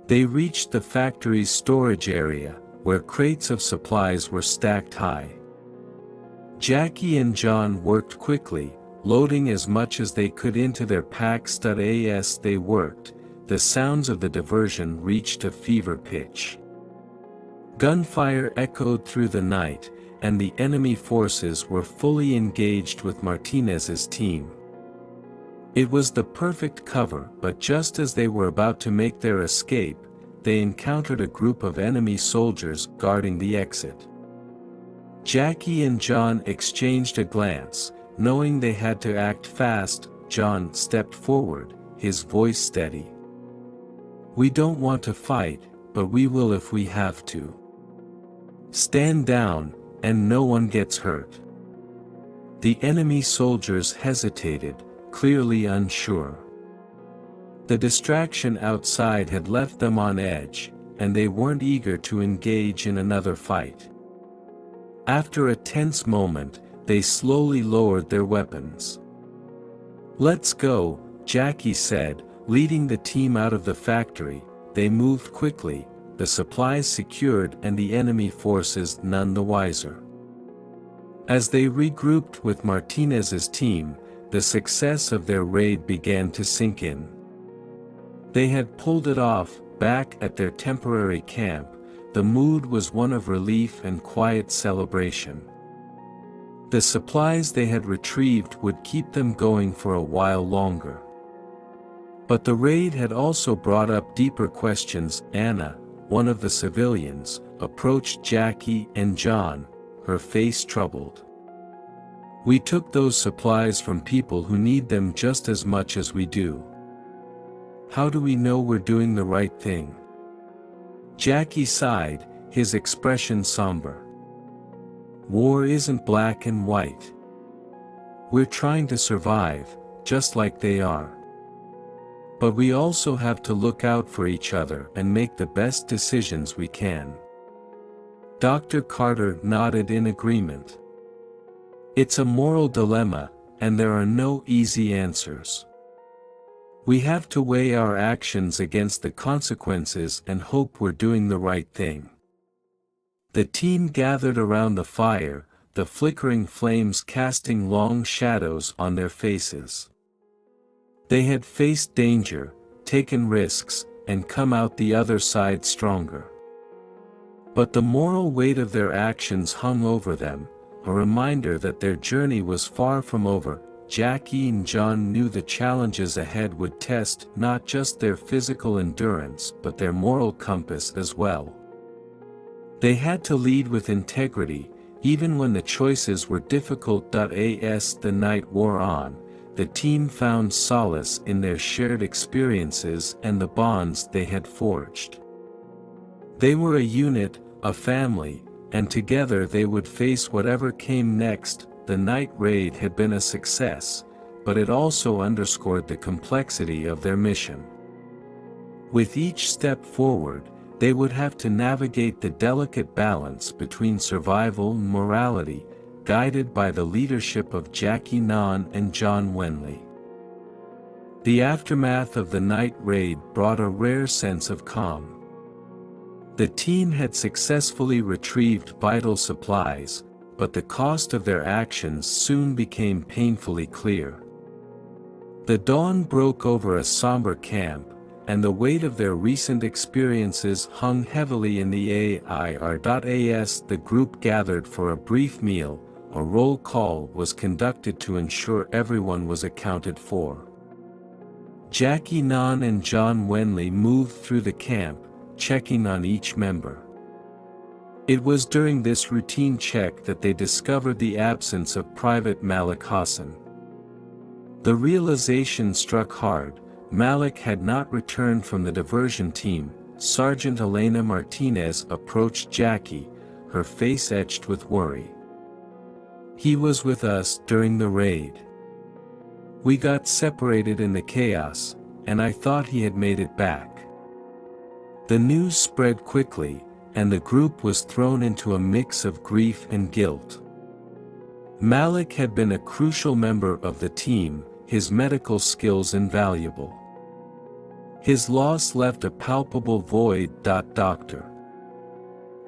They reached the factory's storage area, where crates of supplies were stacked high. Jackie and John worked quickly, loading as much as they could into their packs. As they worked, the sounds of the diversion reached a fever pitch. Gunfire echoed through the night, and the enemy forces were fully engaged with Martinez's team. It was the perfect cover, but just as they were about to make their escape, they encountered a group of enemy soldiers guarding the exit. Jackie and John exchanged a glance, knowing they had to act fast. John stepped forward, his voice steady. "We don't want to fight, but we will if we have to. Stand down, and no one gets hurt." The enemy soldiers hesitated, clearly unsure. The distraction outside had left them on edge, and they weren't eager to engage in another fight. After a tense moment, they slowly lowered their weapons. "Let's go," Jackie said, leading the team out of the factory. They moved quickly, the supplies secured and the enemy forces none the wiser. As they regrouped with Martinez's team, the success of their raid began to sink in. They had pulled it off. Back at their temporary camp, the mood was one of relief and quiet celebration. The supplies they had retrieved would keep them going for a while longer. But the raid had also brought up deeper questions. Anna, one of the civilians, approached Jackie and John, her face troubled. "We took those supplies from people who need them just as much as we do. How do we know we're doing the right thing?" Jackie sighed, his expression somber. "War isn't black and white. We're trying to survive, just like they are. But we also have to look out for each other and make the best decisions we can." Dr. Carter nodded in agreement. "It's a moral dilemma, and there are no easy answers. We have to weigh our actions against the consequences and hope we're doing the right thing." The team gathered around the fire, the flickering flames casting long shadows on their faces. They had faced danger, taken risks, and come out the other side stronger. But the moral weight of their actions hung over them, a reminder that their journey was far from over. Jackie and John knew the challenges ahead would test not just their physical endurance but their moral compass as well. They had to lead with integrity, even when the choices were difficult. As the night wore on, the team found solace in their shared experiences and the bonds they had forged. They were a unit, a family, and together they would face whatever came next. The night raid had been a success, but it also underscored the complexity of their mission. With each step forward, they would have to navigate the delicate balance between survival and morality, guided by the leadership of Non and John Wenli. The aftermath of the night raid brought a rare sense of calm. The team had successfully retrieved vital supplies, but the cost of their actions soon became painfully clear. The dawn broke over a somber camp, and the weight of their recent experiences hung heavily in the air. The group gathered for a brief meal. A roll call was conducted to ensure everyone was accounted for. Non and John Wenli moved through the camp, checking on each member. It was during this routine check that they discovered the absence of Private Malik Hassan. The realization struck hard. Malik had not returned from the diversion team. Sergeant Elena Martinez approached Jackie, her face etched with worry. "He was with us during the raid. We got separated in the chaos, and I thought he had made it back." The news spread quickly, and the group was thrown into a mix of grief and guilt. Malik had been a crucial member of the team, his medical skills invaluable. His loss left a palpable void. Dr.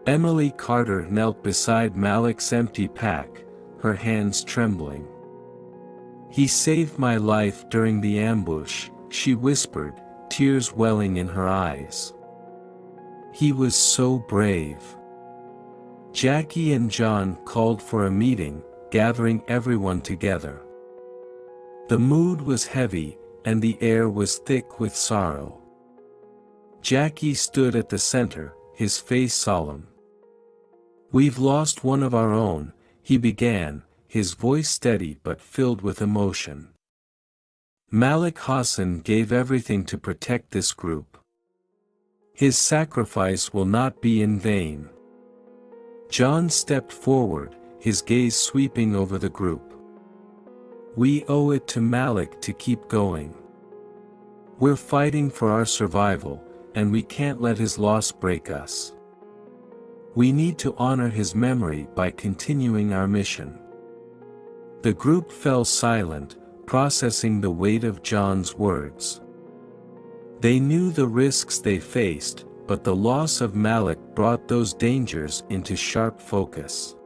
Emily Carter knelt beside Malik's empty pack, her hands trembling. "He saved my life during the ambush," she whispered, tears welling in her eyes. "He was so brave." Jackie and John called for a meeting, gathering everyone together. The mood was heavy, and the air was thick with sorrow. Jackie stood at the center, his face solemn. "We've lost one of our own," he began, his voice steady but filled with emotion. "Malik Hassan gave everything to protect this group. His sacrifice will not be in vain." John stepped forward, his gaze sweeping over the group. "We owe it to Malik to keep going. We're fighting for our survival, and we can't let his loss break us. We need to honor his memory by continuing our mission." The group fell silent, processing the weight of John's words. They knew the risks they faced, but the loss of Malik brought those dangers into sharp focus.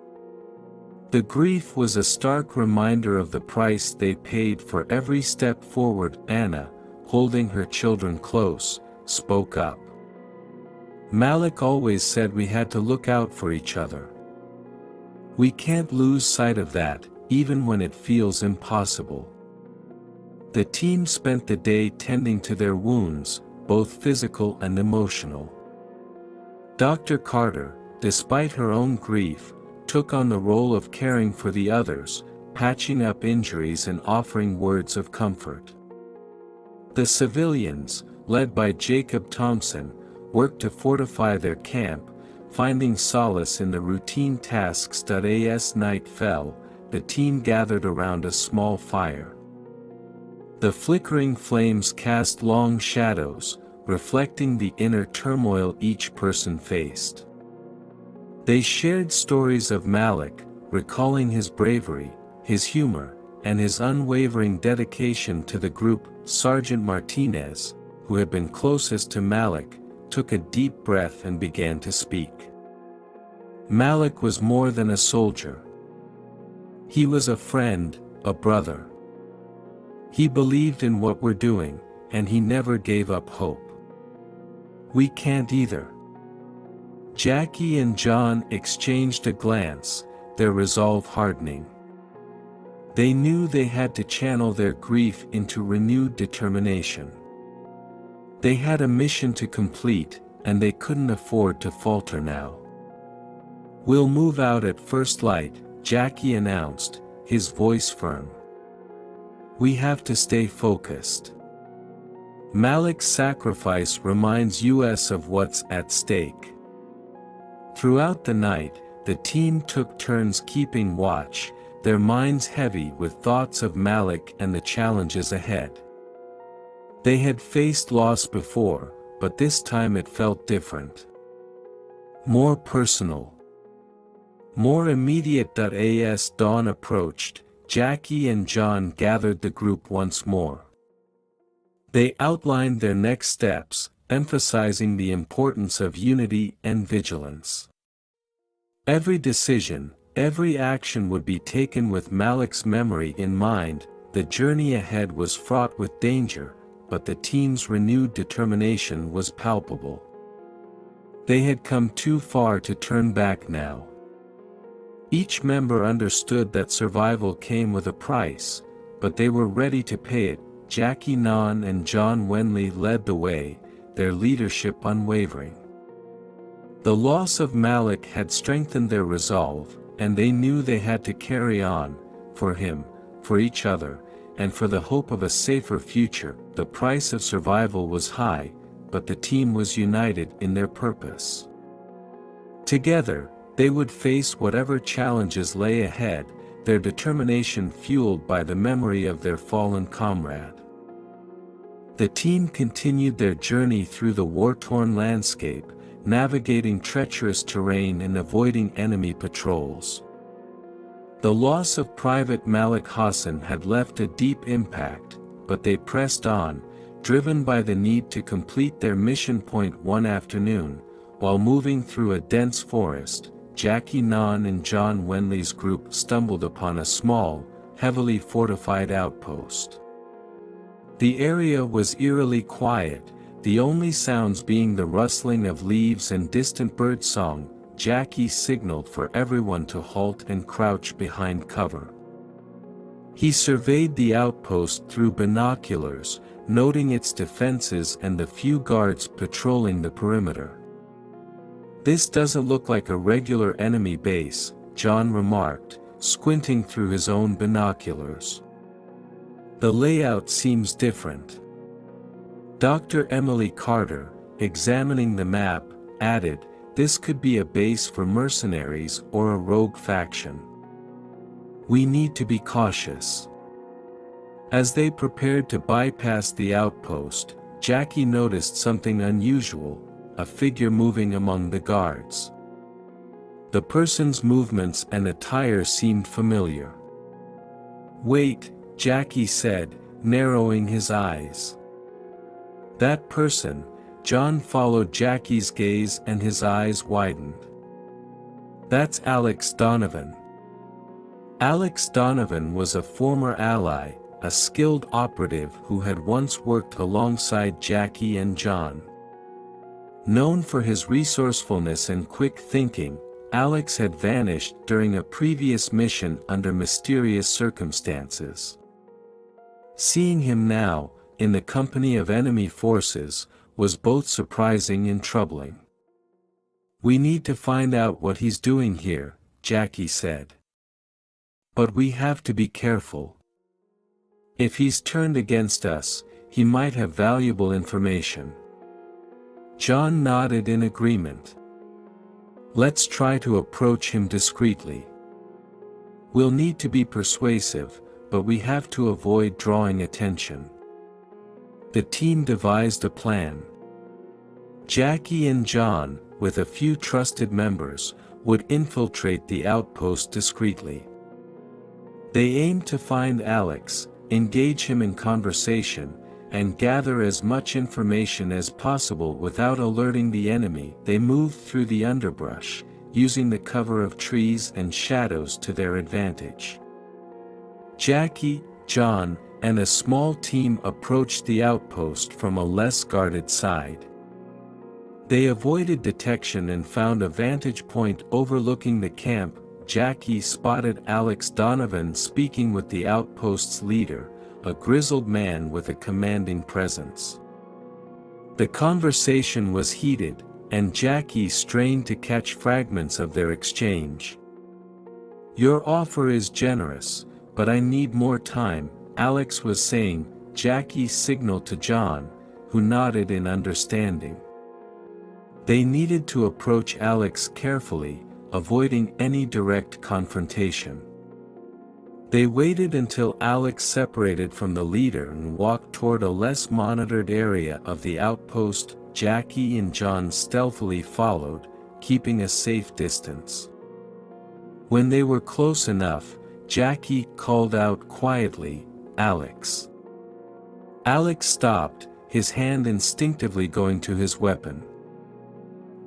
The grief was a stark reminder of the price they paid for every step forward. Anna, holding her children close, spoke up. "Malik always said we had to look out for each other. We can't lose sight of that, even when it feels impossible." The team spent the day tending to their wounds, both physical and emotional. Dr. Carter, despite her own grief, took on the role of caring for the others, patching up injuries and offering words of comfort. The civilians, led by Jacob Thompson, worked to fortify their camp, finding solace in the routine tasks. As night fell, the team gathered around a small fire. The flickering flames cast long shadows, reflecting the inner turmoil each person faced. They shared stories of Malik, recalling his bravery, his humor, and his unwavering dedication to the group. Sergeant Martinez, who had been closest to Malik, took a deep breath and began to speak. "Malik was more than a soldier. He was a friend, a brother. He believed in what we're doing, and he never gave up hope. We can't either." Jackie and John exchanged a glance, their resolve hardening. They knew they had to channel their grief into renewed determination. They had a mission to complete, and they couldn't afford to falter now. "We'll move out at first light," Jackie announced, his voice firm. "We have to stay focused. Malik's sacrifice reminds us of what's at stake." Throughout the night, the team took turns keeping watch, their minds heavy with thoughts of Malik and the challenges ahead. They had faced loss before, but this time it felt different. More personal. More immediate. As dawn approached, Jackie and John gathered the group once more. They outlined their next steps, emphasizing the importance of unity and vigilance. Every decision, every action would be taken with Malik's memory in mind. The journey ahead was fraught with danger, but the team's renewed determination was palpable. They had come too far to turn back now. Each member understood that survival came with a price, but they were ready to pay it. Jackie, Non and John Wenli led the way, their leadership unwavering. The loss of Malik had strengthened their resolve, and they knew they had to carry on, for him, for each other, and for the hope of a safer future. The price of survival was high, but the team was united in their purpose. Together, they would face whatever challenges lay ahead, their determination fueled by the memory of their fallen comrade. The team continued their journey through the war-torn landscape, navigating treacherous terrain and avoiding enemy patrols. The loss of Private Malik Hassan had left a deep impact, but they pressed on, driven by the need to complete their mission. One afternoon, while moving through a dense forest, Jackie, Non and John Wenli's group stumbled upon a small, heavily fortified outpost. The area was eerily quiet, the only sounds being the rustling of leaves and distant bird song. Jackie signaled for everyone to halt and crouch behind cover. He surveyed the outpost through binoculars, noting its defenses and the few guards patrolling the perimeter. "This doesn't look like a regular enemy base," John remarked, squinting through his own binoculars. "The layout seems different." Dr. Emily Carter, examining the map, added, "This could be a base for mercenaries or a rogue faction. We need to be cautious." As they prepared to bypass the outpost, Jackie noticed something unusual, a figure moving among the guards. The person's movements and attire seemed familiar. "Wait," Jackie said, narrowing his eyes. "That person," John followed Jackie's gaze and his eyes widened. "That's Alex Donovan." Alex Donovan was a former ally, a skilled operative who had once worked alongside Jackie and John. Known for his resourcefulness and quick thinking, Alex had vanished during a previous mission under mysterious circumstances. Seeing him now, in the company of enemy forces, was both surprising and troubling. "We need to find out what he's doing here," Jackie said. "But we have to be careful. If he's turned against us, he might have valuable information." John nodded in agreement. "Let's try to approach him discreetly. We'll need to be persuasive, but we have to avoid drawing attention." The team devised a plan. Jackie and John, with a few trusted members, would infiltrate the outpost discreetly. They aimed to find Alex, engage him in conversation, and gather as much information as possible without alerting the enemy. They moved through the underbrush, using the cover of trees and shadows to their advantage. Jackie, John, and a small team approached the outpost from a less guarded side. They avoided detection and found a vantage point overlooking the camp. Jackie spotted Alex Donovan speaking with the outpost's leader, a grizzled man with a commanding presence. The conversation was heated, and Jackie strained to catch fragments of their exchange. "Your offer is generous, but I need more time," Alex was saying. Jackie signaled to John, who nodded in understanding. They needed to approach Alex carefully, avoiding any direct confrontation. They waited until Alex separated from the leader and walked toward a less monitored area of the outpost. Jackie and John stealthily followed, keeping a safe distance. When they were close enough, Jackie called out quietly, "Alex." Alex stopped, his hand instinctively going to his weapon.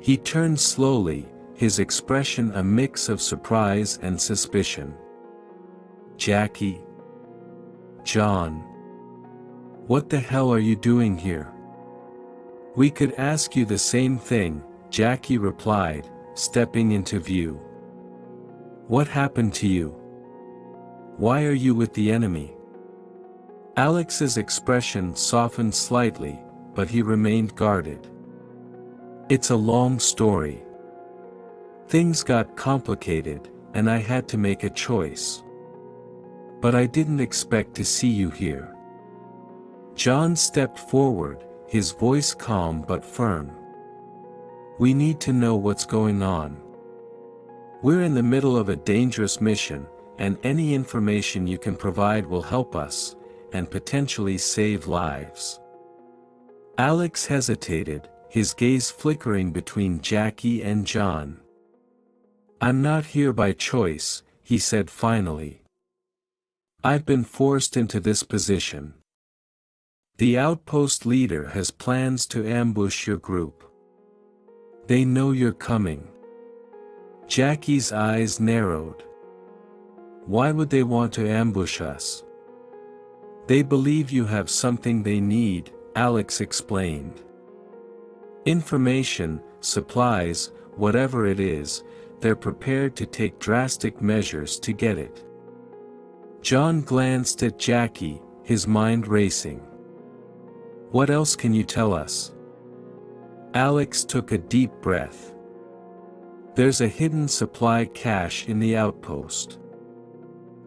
He turned slowly, his expression a mix of surprise and suspicion. "Jackie? John? What the hell are you doing here?" "We could ask you the same thing," Jackie replied, stepping into view. "What happened to you? Why are you with the enemy?" Alex's expression softened slightly, but he remained guarded. "It's a long story. Things got complicated, and I had to make a choice. But I didn't expect to see you here." John stepped forward, his voice calm but firm. "We need to know what's going on. We're in the middle of a dangerous mission, and any information you can provide will help us, and potentially save lives." Alex hesitated, his gaze flickering between Jackie and John. "I'm not here by choice," he said finally. "I've been forced into this position. The outpost leader has plans to ambush your group. They know you're coming." Jackie's eyes narrowed. "Why would they want to ambush us?" "They believe you have something they need," Alex explained. "Information, supplies, whatever it is, they're prepared to take drastic measures to get it." John glanced at Jackie, his mind racing. "What else can you tell us?" Alex took a deep breath. "There's a hidden supply cache in the outpost.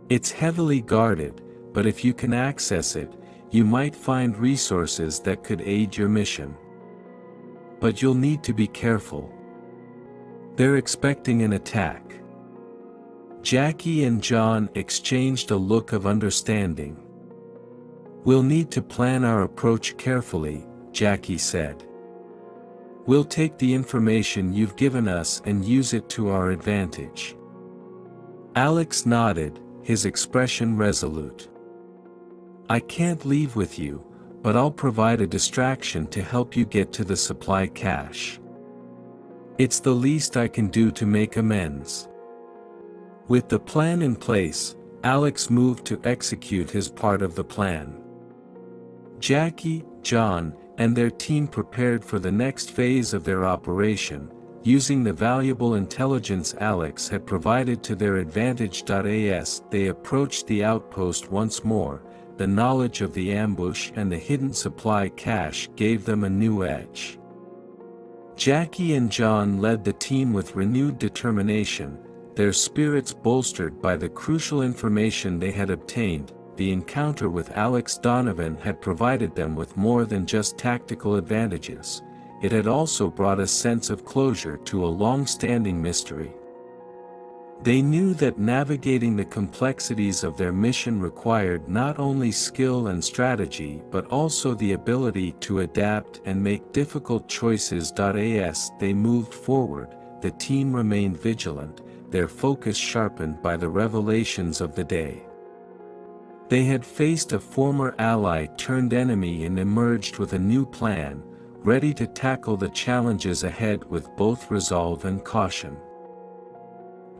It's heavily guarded, but if you can access it, you might find resources that could aid your mission. But you'll need to be careful. They're expecting an attack." Jackie and John exchanged a look of understanding. "We'll need to plan our approach carefully," Jackie said. "We'll take the information you've given us and use it to our advantage." Alex nodded, his expression resolute. "I can't leave with you, but I'll provide a distraction to help you get to the supply cache. It's the least I can do to make amends." With the plan in place, Alex moved to execute his part of the plan. Jackie, John, and their team prepared for the next phase of their operation, using the valuable intelligence Alex had provided to their advantage. As they approached the outpost once more, the knowledge of the ambush and the hidden supply cache gave them a new edge. Jackie and John led the team with renewed determination, their spirits bolstered by the crucial information they had obtained. The encounter with Alex Donovan had provided them with more than just tactical advantages, it had also brought a sense of closure to a long-standing mystery. They knew that navigating the complexities of their mission required not only skill and strategy but also the ability to adapt and make difficult choices. As they moved forward, the team remained vigilant, their focus sharpened by the revelations of the day. They had faced a former ally turned enemy and emerged with a new plan, ready to tackle the challenges ahead with both resolve and caution.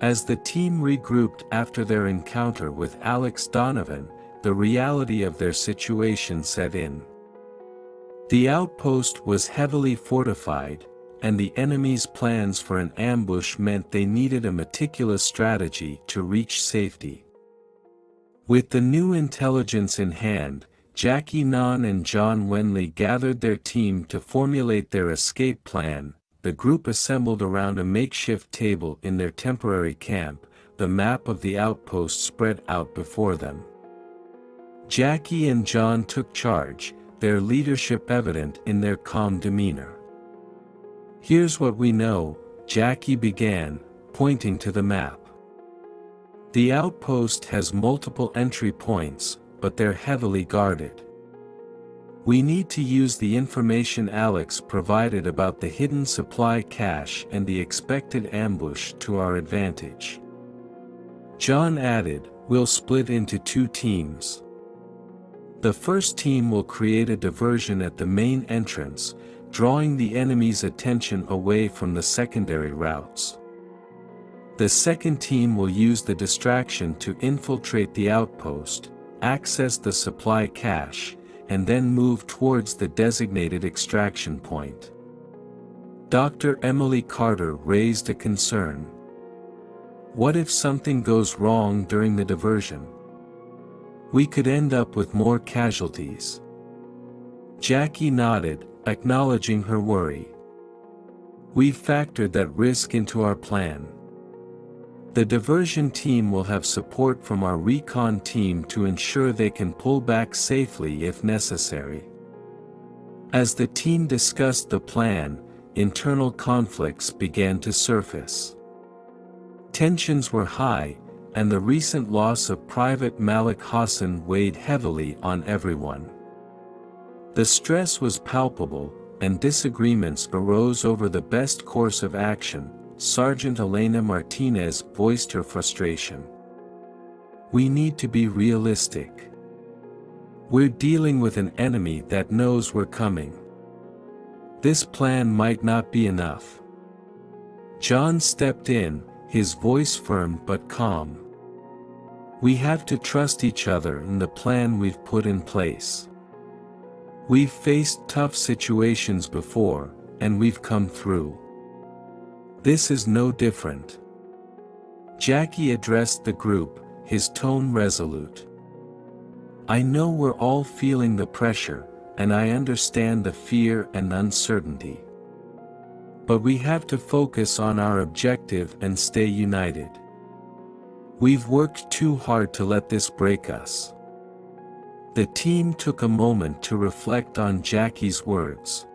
As the team regrouped after their encounter with Alex Donovan, the reality of their situation set in. The outpost was heavily fortified, and the enemy's plans for an ambush meant they needed a meticulous strategy to reach safety. With the new intelligence in hand, Jackie, Non and John Wenli gathered their team to formulate their escape plan. The group assembled around a makeshift table in their temporary camp, the map of the outpost spread out before them. Jackie and John took charge, their leadership evident in their calm demeanor. "Here's what we know," Jackie began, pointing to the map. "The outpost has multiple entry points, but they're heavily guarded. We need to use the information Alex provided about the hidden supply cache and the expected ambush to our advantage." John added, "We'll split into 2 teams. The first team will create a diversion at the main entrance, drawing the enemy's attention away from the secondary routes. The second team will use the distraction to infiltrate the outpost, access the supply cache, and then move towards the designated extraction point." Dr. Emily Carter raised a concern. "What if something goes wrong during the diversion? We could end up with more casualties." Jackie nodded, acknowledging her worry. "We've factored that risk into our plan. The diversion team will have support from our recon team to ensure they can pull back safely if necessary." As the team discussed the plan, internal conflicts began to surface. Tensions were high, and the recent loss of Private Malik Hassan weighed heavily on everyone. The stress was palpable, and disagreements arose over the best course of action. Sergeant Elena Martinez voiced her frustration. "We need to be realistic. We're dealing with an enemy that knows we're coming. This plan might not be enough." John stepped in, his voice firm but calm. "We have to trust each other in the plan we've put in place. We've faced tough situations before, and we've come through. This is no different." Jackie addressed the group, his tone resolute. "I know we're all feeling the pressure, and I understand the fear and uncertainty. But we have to focus on our objective and stay united. We've worked too hard to let this break us." The team took a moment to reflect on Jackie's words.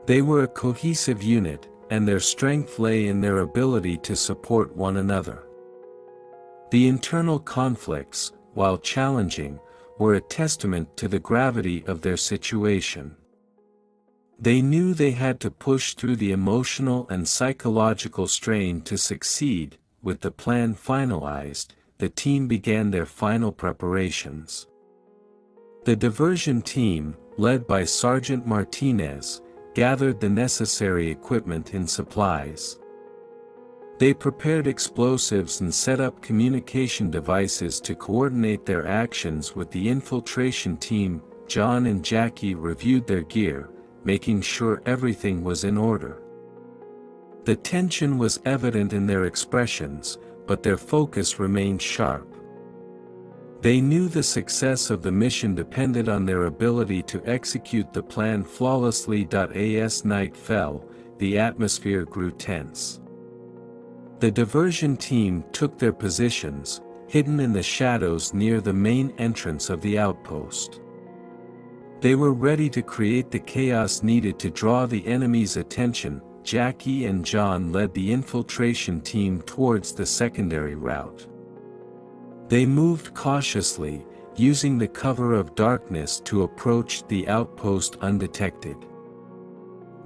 They were a cohesive unit, and their strength lay in their ability to support one another. The internal conflicts, while challenging, were a testament to the gravity of their situation. They knew they had to push through the emotional and psychological strain to succeed. With the plan finalized, the team began their final preparations. The diversion team, led by Sergeant Martinez, gathered the necessary equipment and supplies. They prepared explosives and set up communication devices to coordinate their actions with the infiltration team. John and Jackie reviewed their gear, making sure everything was in order. The tension was evident in their expressions, but their focus remained sharp. They knew the success of the mission depended on their ability to execute the plan flawlessly. As night fell, the atmosphere grew tense. The diversion team took their positions, hidden in the shadows near the main entrance of the outpost. They were ready to create the chaos needed to draw the enemy's attention. Jackie and John led the infiltration team towards the secondary route. They moved cautiously, using the cover of darkness to approach the outpost undetected.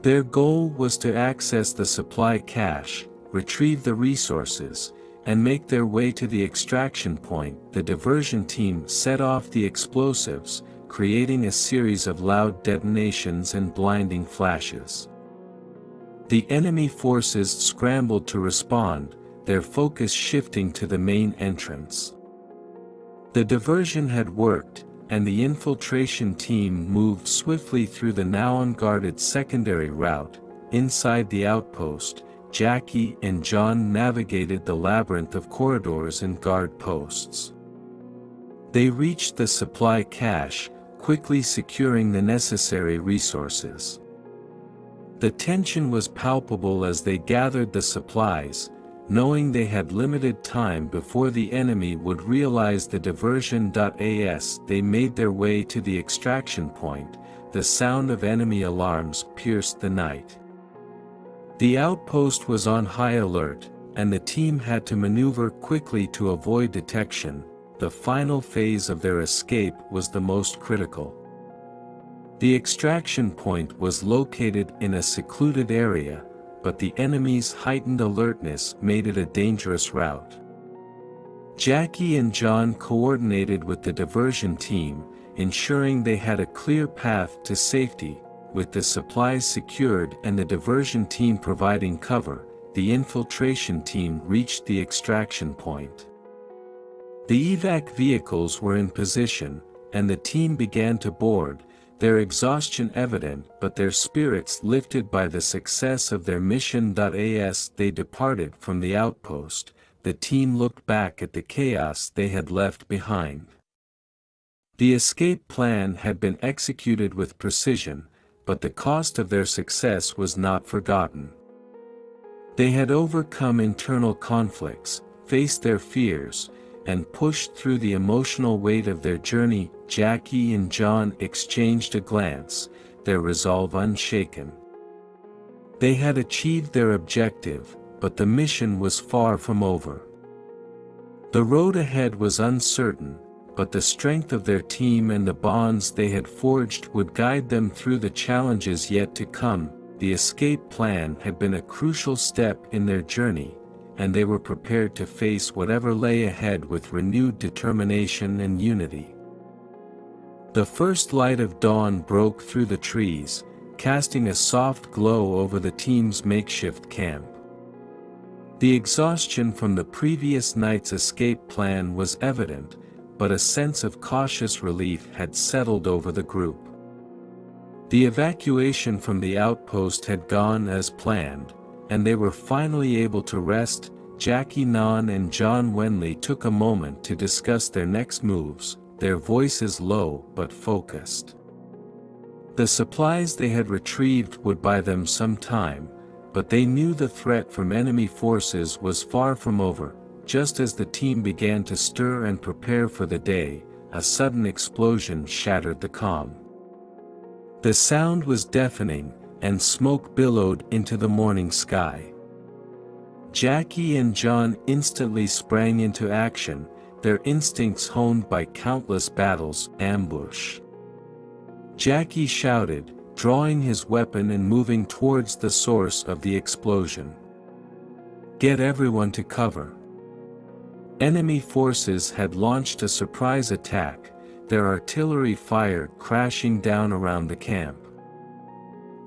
Their goal was to access the supply cache, retrieve the resources, and make their way to the extraction point. The diversion team set off the explosives, creating a series of loud detonations and blinding flashes. The enemy forces scrambled to respond, their focus shifting to the main entrance. The diversion had worked, and the infiltration team moved swiftly through the now unguarded secondary route. Inside the outpost, Jackie and John navigated the labyrinth of corridors and guard posts. They reached the supply cache, quickly securing the necessary resources. The tension was palpable as they gathered the supplies, knowing they had limited time before the enemy would realize the diversion. As they made their way to the extraction point, the sound of enemy alarms pierced the night. The outpost was on high alert, and the team had to maneuver quickly to avoid detection. The final phase of their escape was the most critical. The extraction point was located in a secluded area, but the enemy's heightened alertness made it a dangerous route. Jackie and John coordinated with the diversion team, ensuring they had a clear path to safety. With the supplies secured and the diversion team providing cover, the infiltration team reached the extraction point. The evac vehicles were in position, and the team began to board, their exhaustion evident but their spirits lifted by the success of their mission. As they departed from the outpost, the team looked back at the chaos they had left behind. The escape plan had been executed with precision, but the cost of their success was not forgotten. They had overcome internal conflicts, faced their fears, and pushed through the emotional weight of their journey. Jackie and John exchanged a glance, their resolve unshaken. They had achieved their objective, but the mission was far from over. The road ahead was uncertain, but the strength of their team and the bonds they had forged would guide them through the challenges yet to come. The escape plan had been a crucial step in their journey, and they were prepared to face whatever lay ahead with renewed determination and unity. The first light of dawn broke through the trees, casting a soft glow over the team's makeshift camp. The exhaustion from the previous night's escape plan was evident, but a sense of cautious relief had settled over the group. The evacuation from the outpost had gone as planned, and they were finally able to rest. Jackie, Non and John Wenli took a moment to discuss their next moves, their voices low but focused. The supplies they had retrieved would buy them some time, but they knew the threat from enemy forces was far from over. Just as the team began to stir and prepare for the day, a sudden explosion shattered the calm. The sound was deafening, and smoke billowed into the morning sky. Jackie and John instantly sprang into action, their instincts honed by countless battles. Ambush! Jackie shouted, drawing his weapon and moving towards the source of the explosion. "Get everyone to cover!" Enemy forces had launched a surprise attack, their artillery fire crashing down around the camp.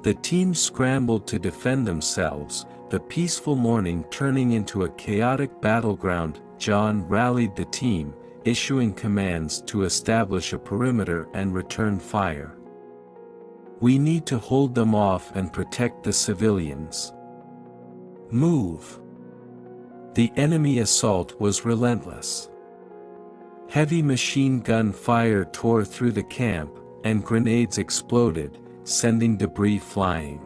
The team scrambled to defend themselves, the peaceful morning turning into a chaotic battleground. John rallied the team, issuing commands to establish a perimeter and return fire. "We need to hold them off and protect the civilians. Move!" The enemy assault was relentless. Heavy machine gun fire tore through the camp, and grenades exploded, sending debris flying.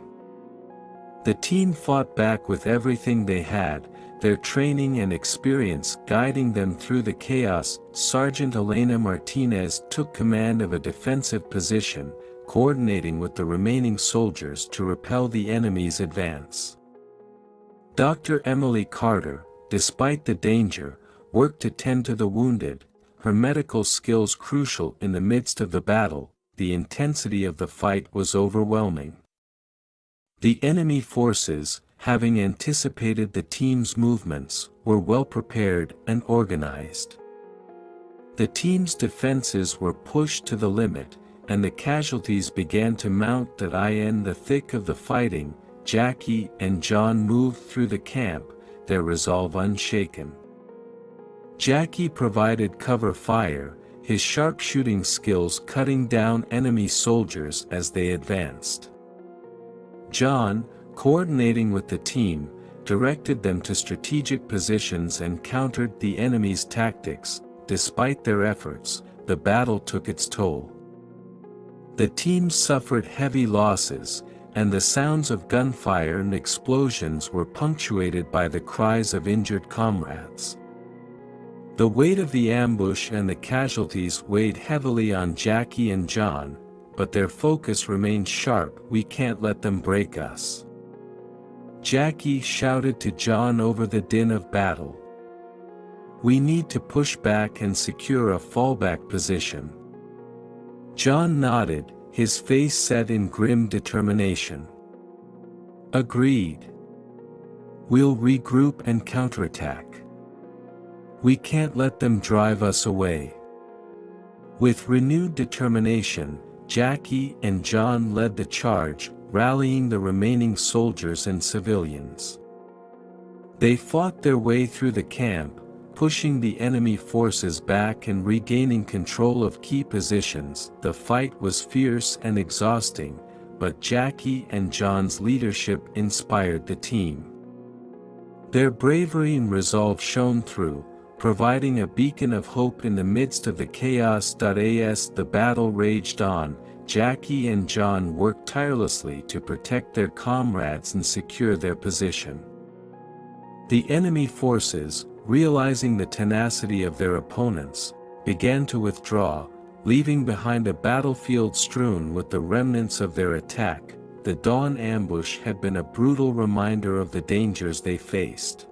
The team fought back with everything they had, their training and experience guiding them through the chaos. Sergeant Elena Martinez took command of a defensive position, coordinating with the remaining soldiers to repel the enemy's advance. Dr. Emily Carter, despite the danger, worked to tend to the wounded, her medical skills crucial in the midst of the battle. The intensity of the fight was overwhelming. The enemy forces, having anticipated the team's movements, were well prepared and organized. The team's defenses were pushed to the limit, and the casualties began to mount. In the thick of the fighting, Jackie and John moved through the camp, their resolve unshaken. Jackie provided cover fire, his sharpshooting skills cutting down enemy soldiers as they advanced. John, coordinating with the team, directed them to strategic positions and countered the enemy's tactics. Despite their efforts, the battle took its toll. The team suffered heavy losses, and the sounds of gunfire and explosions were punctuated by the cries of injured comrades. The weight of the ambush and the casualties weighed heavily on Jackie and John, but their focus remained sharp. "We can't let them break us." Jackie shouted to John over the din of battle. "We need to push back and secure a fallback position." John nodded, his face set in grim determination. "Agreed. We'll regroup and counterattack. We can't let them drive us away." With renewed determination, Jackie and John led the charge, rallying the remaining soldiers and civilians. They fought their way through the camp, pushing the enemy forces back and regaining control of key positions. The fight was fierce and exhausting, but Jackie and John's leadership inspired the team. Their bravery and resolve shone through, providing a beacon of hope in the midst of the chaos. As the battle raged on, Jackie and John worked tirelessly to protect their comrades and secure their position. The enemy forces, realizing the tenacity of their opponents, began to withdraw, leaving behind a battlefield strewn with the remnants of their attack. The dawn ambush had been a brutal reminder of the dangers they faced.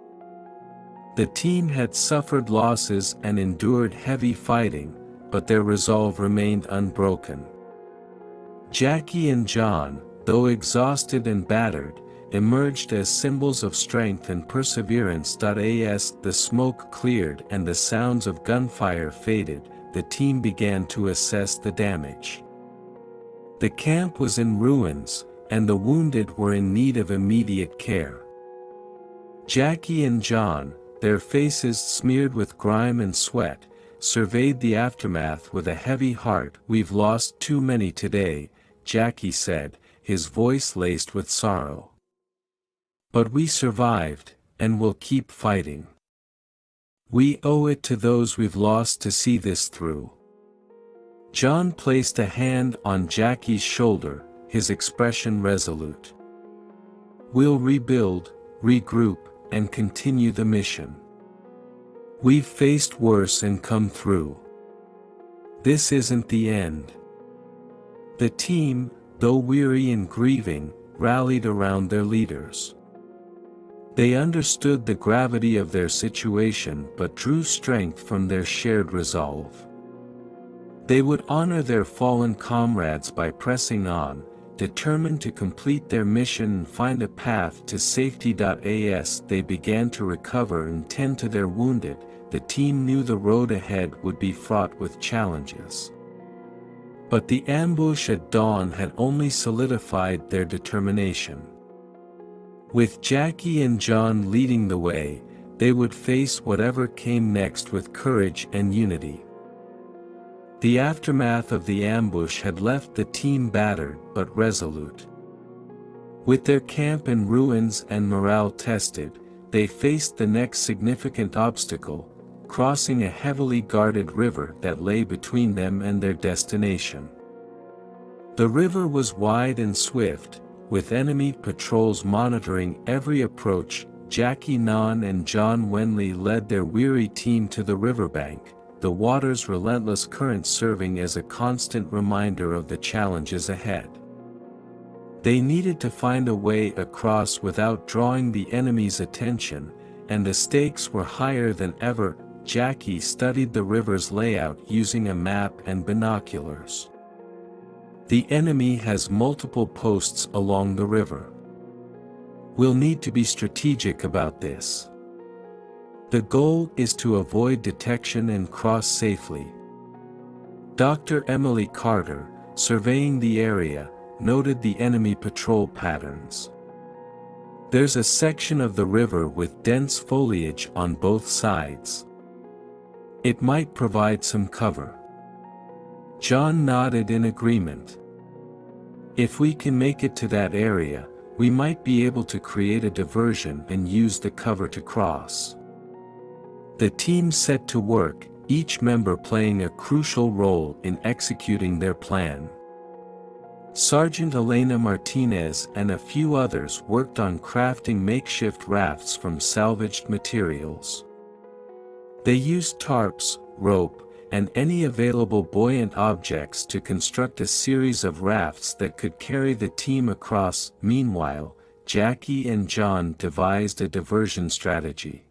The team had suffered losses and endured heavy fighting, but their resolve remained unbroken. Jackie and John, though exhausted and battered, emerged as symbols of strength and perseverance. As the smoke cleared and the sounds of gunfire faded, the team began to assess the damage. The camp was in ruins, and the wounded were in need of immediate care. Jackie and John, their faces smeared with grime and sweat, surveyed the aftermath with a heavy heart. "We've lost too many today," Jackie said, his voice laced with sorrow. "But we survived, and we'll keep fighting. We owe it to those we've lost to see this through." John placed a hand on Jackie's shoulder, his expression resolute. "We'll rebuild, regroup, and continue the mission. We've faced worse and come through. This isn't the end." The team, though weary and grieving, rallied around their leaders. They understood the gravity of their situation but drew strength from their shared resolve. They would honor their fallen comrades by pressing on, determined to complete their mission and find a path to safety. As they began to recover and tend to their wounded, the team knew the road ahead would be fraught with challenges. But the ambush at dawn had only solidified their determination. With Jackie and John leading the way, they would face whatever came next with courage and unity. The aftermath of the ambush had left the team battered but resolute. With their camp in ruins and morale tested, they faced the next significant obstacle, crossing a heavily guarded river that lay between them and their destination. The river was wide and swift, with enemy patrols monitoring every approach. Jackie, Non and John Wenli led their weary team to the riverbank, the water's relentless current serving as a constant reminder of the challenges ahead. They needed to find a way across without drawing the enemy's attention, and the stakes were higher than ever. Jackie studied the river's layout using a map and binoculars. "The enemy has multiple posts along the river. We'll need to be strategic about this. The goal is to avoid detection and cross safely." Dr. Emily Carter, surveying the area, noted the enemy patrol patterns. "There's a section of the river with dense foliage on both sides. It might provide some cover." John nodded in agreement. "If we can make it to that area, we might be able to create a diversion and use the cover to cross." The team set to work, each member playing a crucial role in executing their plan. Sergeant Elena Martinez and a few others worked on crafting makeshift rafts from salvaged materials. They used tarps, rope, and any available buoyant objects to construct a series of rafts that could carry the team across. Meanwhile, Jackie and John devised a diversion strategy.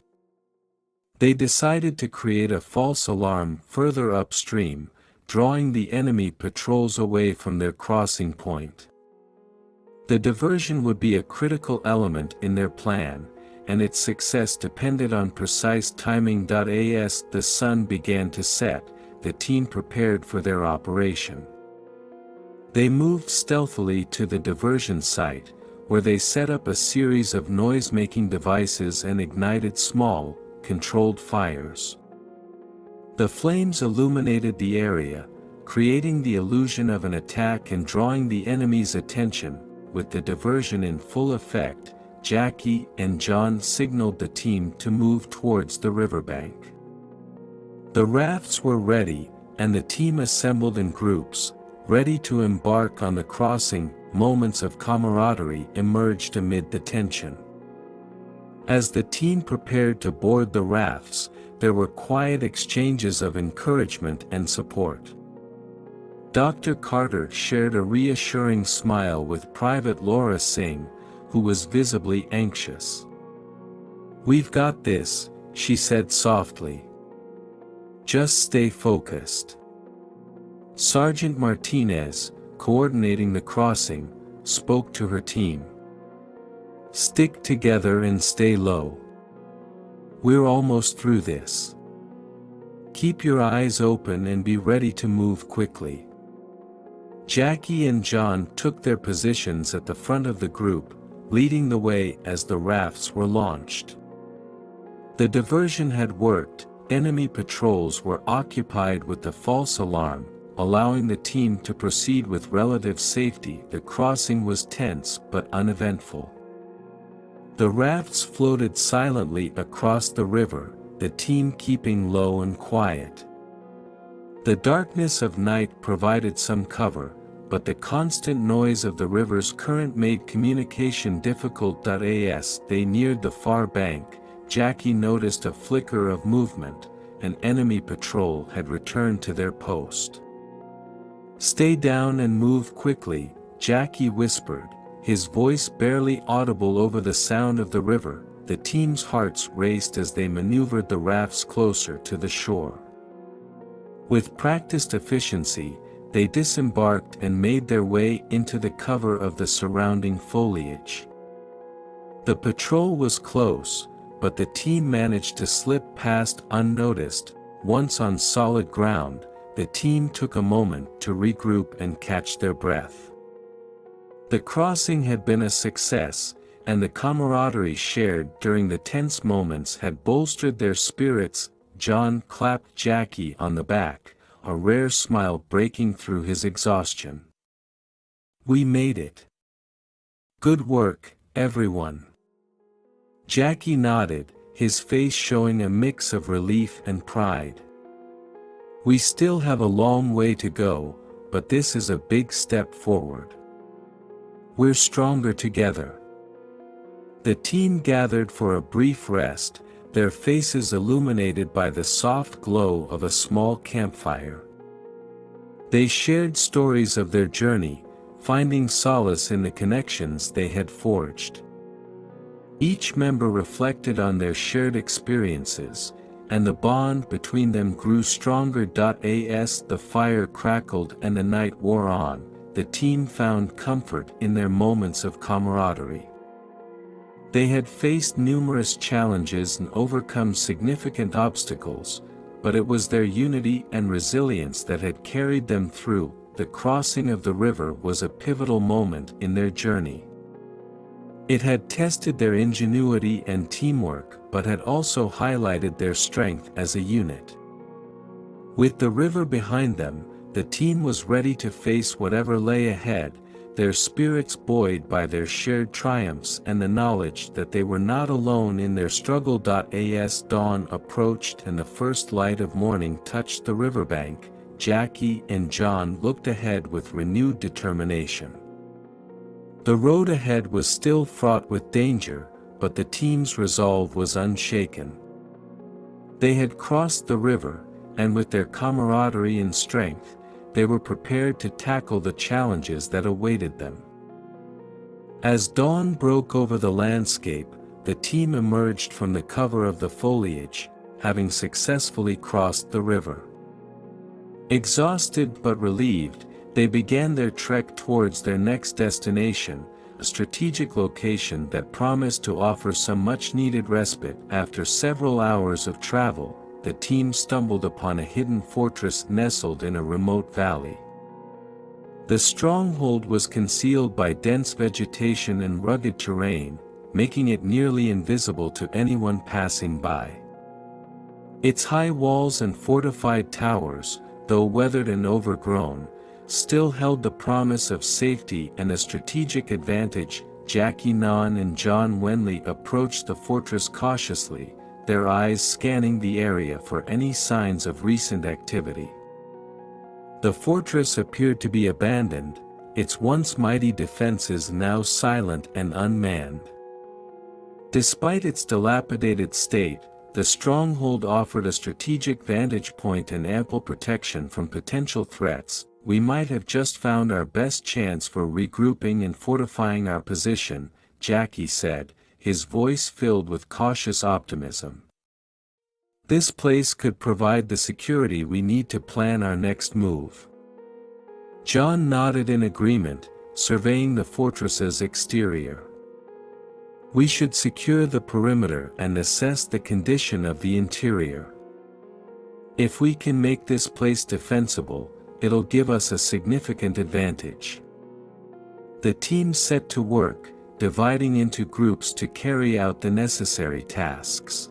They decided to create a false alarm further upstream, drawing the enemy patrols away from their crossing point. The diversion would be a critical element in their plan, and its success depended on precise timing. As the sun began to set, the team prepared for their operation. They moved stealthily to the diversion site, where they set up a series of noise-making devices and ignited small, controlled fires. The flames illuminated the area, creating the illusion of an attack and drawing the enemy's attention. With the diversion in full effect, Jackie and John signaled the team to move towards the riverbank. The rafts were ready, and the team assembled in groups, ready to embark on the crossing. Moments of camaraderie emerged amid the tension. As the team prepared to board the rafts, there were quiet exchanges of encouragement and support. Dr. Carter shared a reassuring smile with Private Laura Singh, who was visibly anxious. "We've got this," she said softly. "Just stay focused." Sergeant Martinez, coordinating the crossing, spoke to her team. "Stick together and stay low. We're almost through this. Keep your eyes open and be ready to move quickly." Jackie and John took their positions at the front of the group, leading the way as the rafts were launched. The diversion had worked. Enemy patrols were occupied with the false alarm, allowing the team to proceed with relative safety. The crossing was tense but uneventful. The rafts floated silently across the river, the team keeping low and quiet. The darkness of night provided some cover, but the constant noise of the river's current made communication difficult. As they neared the far bank, Jackie noticed a flicker of movement. An enemy patrol had returned to their post. "Stay down and move quickly," Jackie whispered, his voice barely audible over the sound of the river. The team's hearts raced as they maneuvered the rafts closer to the shore. With practiced efficiency, they disembarked and made their way into the cover of the surrounding foliage. The patrol was close, but the team managed to slip past unnoticed. Once on solid ground, the team took a moment to regroup and catch their breath. The crossing had been a success, and the camaraderie shared during the tense moments had bolstered their spirits. John clapped Jackie on the back, a rare smile breaking through his exhaustion. "We made it. Good work, everyone." Jackie nodded, his face showing a mix of relief and pride. "We still have a long way to go, but this is a big step forward. We're stronger together." The team gathered for a brief rest, their faces illuminated by the soft glow of a small campfire. They shared stories of their journey, finding solace in the connections they had forged. Each member reflected on their shared experiences, and the bond between them grew stronger. As the fire crackled and the night wore on, the team found comfort in their moments of camaraderie. They had faced numerous challenges and overcome significant obstacles, but it was their unity and resilience that had carried them through. The crossing of the river was a pivotal moment in their journey. It had tested their ingenuity and teamwork, but had also highlighted their strength as a unit. With the river behind them, the team was ready to face whatever lay ahead, their spirits buoyed by their shared triumphs and the knowledge that they were not alone in their struggle. As dawn approached and the first light of morning touched the riverbank, Jackie and John looked ahead with renewed determination. The road ahead was still fraught with danger, but the team's resolve was unshaken. They had crossed the river, and with their camaraderie and strength, they were prepared to tackle the challenges that awaited them. As dawn broke over the landscape, the team emerged from the cover of the foliage, having successfully crossed the river. Exhausted but relieved, they began their trek towards their next destination, a strategic location that promised to offer some much-needed respite. After several hours of travel, the team stumbled upon a hidden fortress nestled in a remote valley. The stronghold was concealed by dense vegetation and rugged terrain, making it nearly invisible to anyone passing by. Its high walls and fortified towers, though weathered and overgrown, still held the promise of safety and a strategic advantage. Jackie, Non and John Wenli approached the fortress cautiously, their eyes scanning the area for any signs of recent activity. The fortress appeared to be abandoned, its once mighty defenses now silent and unmanned. Despite its dilapidated state, the stronghold offered a strategic vantage point and ample protection from potential threats. We might have just found our best chance for regrouping and fortifying our position, Jackie said, his voice filled with cautious optimism. This place could provide the security we need to plan our next move. John nodded in agreement, surveying the fortress's exterior. We should secure the perimeter and assess the condition of the interior. If we can make this place defensible, it'll give us a significant advantage. The team set to work, dividing into groups to carry out the necessary tasks.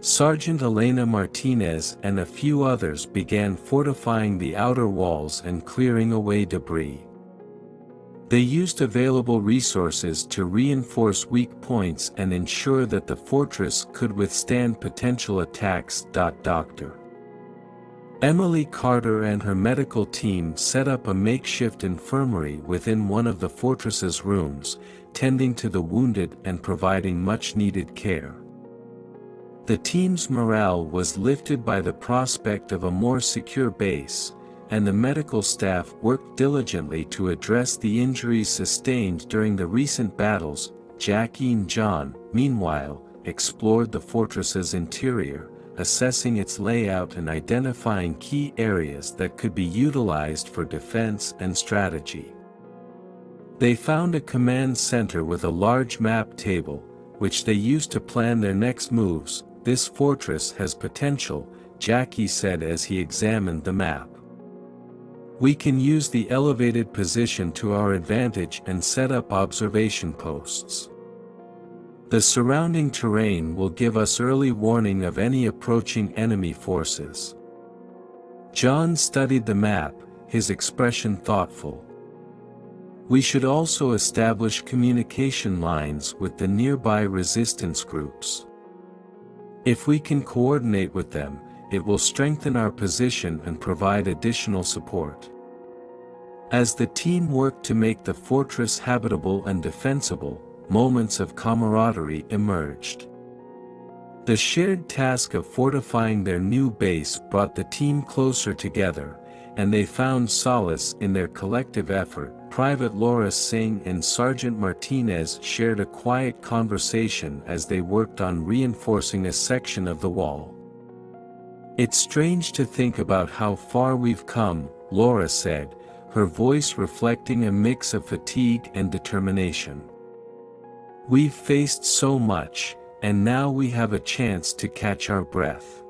Sergeant Elena Martinez and a few others began fortifying the outer walls and clearing away debris. They used available resources to reinforce weak points and ensure that the fortress could withstand potential attacks. Dr. Emily Carter and her medical team set up a makeshift infirmary within one of the fortress's rooms, tending to the wounded and providing much-needed care. The team's morale was lifted by the prospect of a more secure base, and the medical staff worked diligently to address the injuries sustained during the recent battles. Jackie and John, meanwhile, explored the fortress's interior, assessing its layout and identifying key areas that could be utilized for defense and strategy. They found a command center with a large map table, which they used to plan their next moves. This fortress has potential, Jackie said as he examined the map. We can use the elevated position to our advantage and set up observation posts. The surrounding terrain will give us early warning of any approaching enemy forces. John studied the map, his expression thoughtful. We should also establish communication lines with the nearby resistance groups. If we can coordinate with them, it will strengthen our position and provide additional support. As the team worked to make the fortress habitable and defensible, moments of camaraderie emerged. The shared task of fortifying their new base brought the team closer together, and they found solace in their collective effort. Private Laura Singh and Sergeant Martinez shared a quiet conversation as they worked on reinforcing a section of the wall. It's strange to think about how far we've come, Laura said, her voice reflecting a mix of fatigue and determination. We've faced so much, and now we have a chance to catch our breath.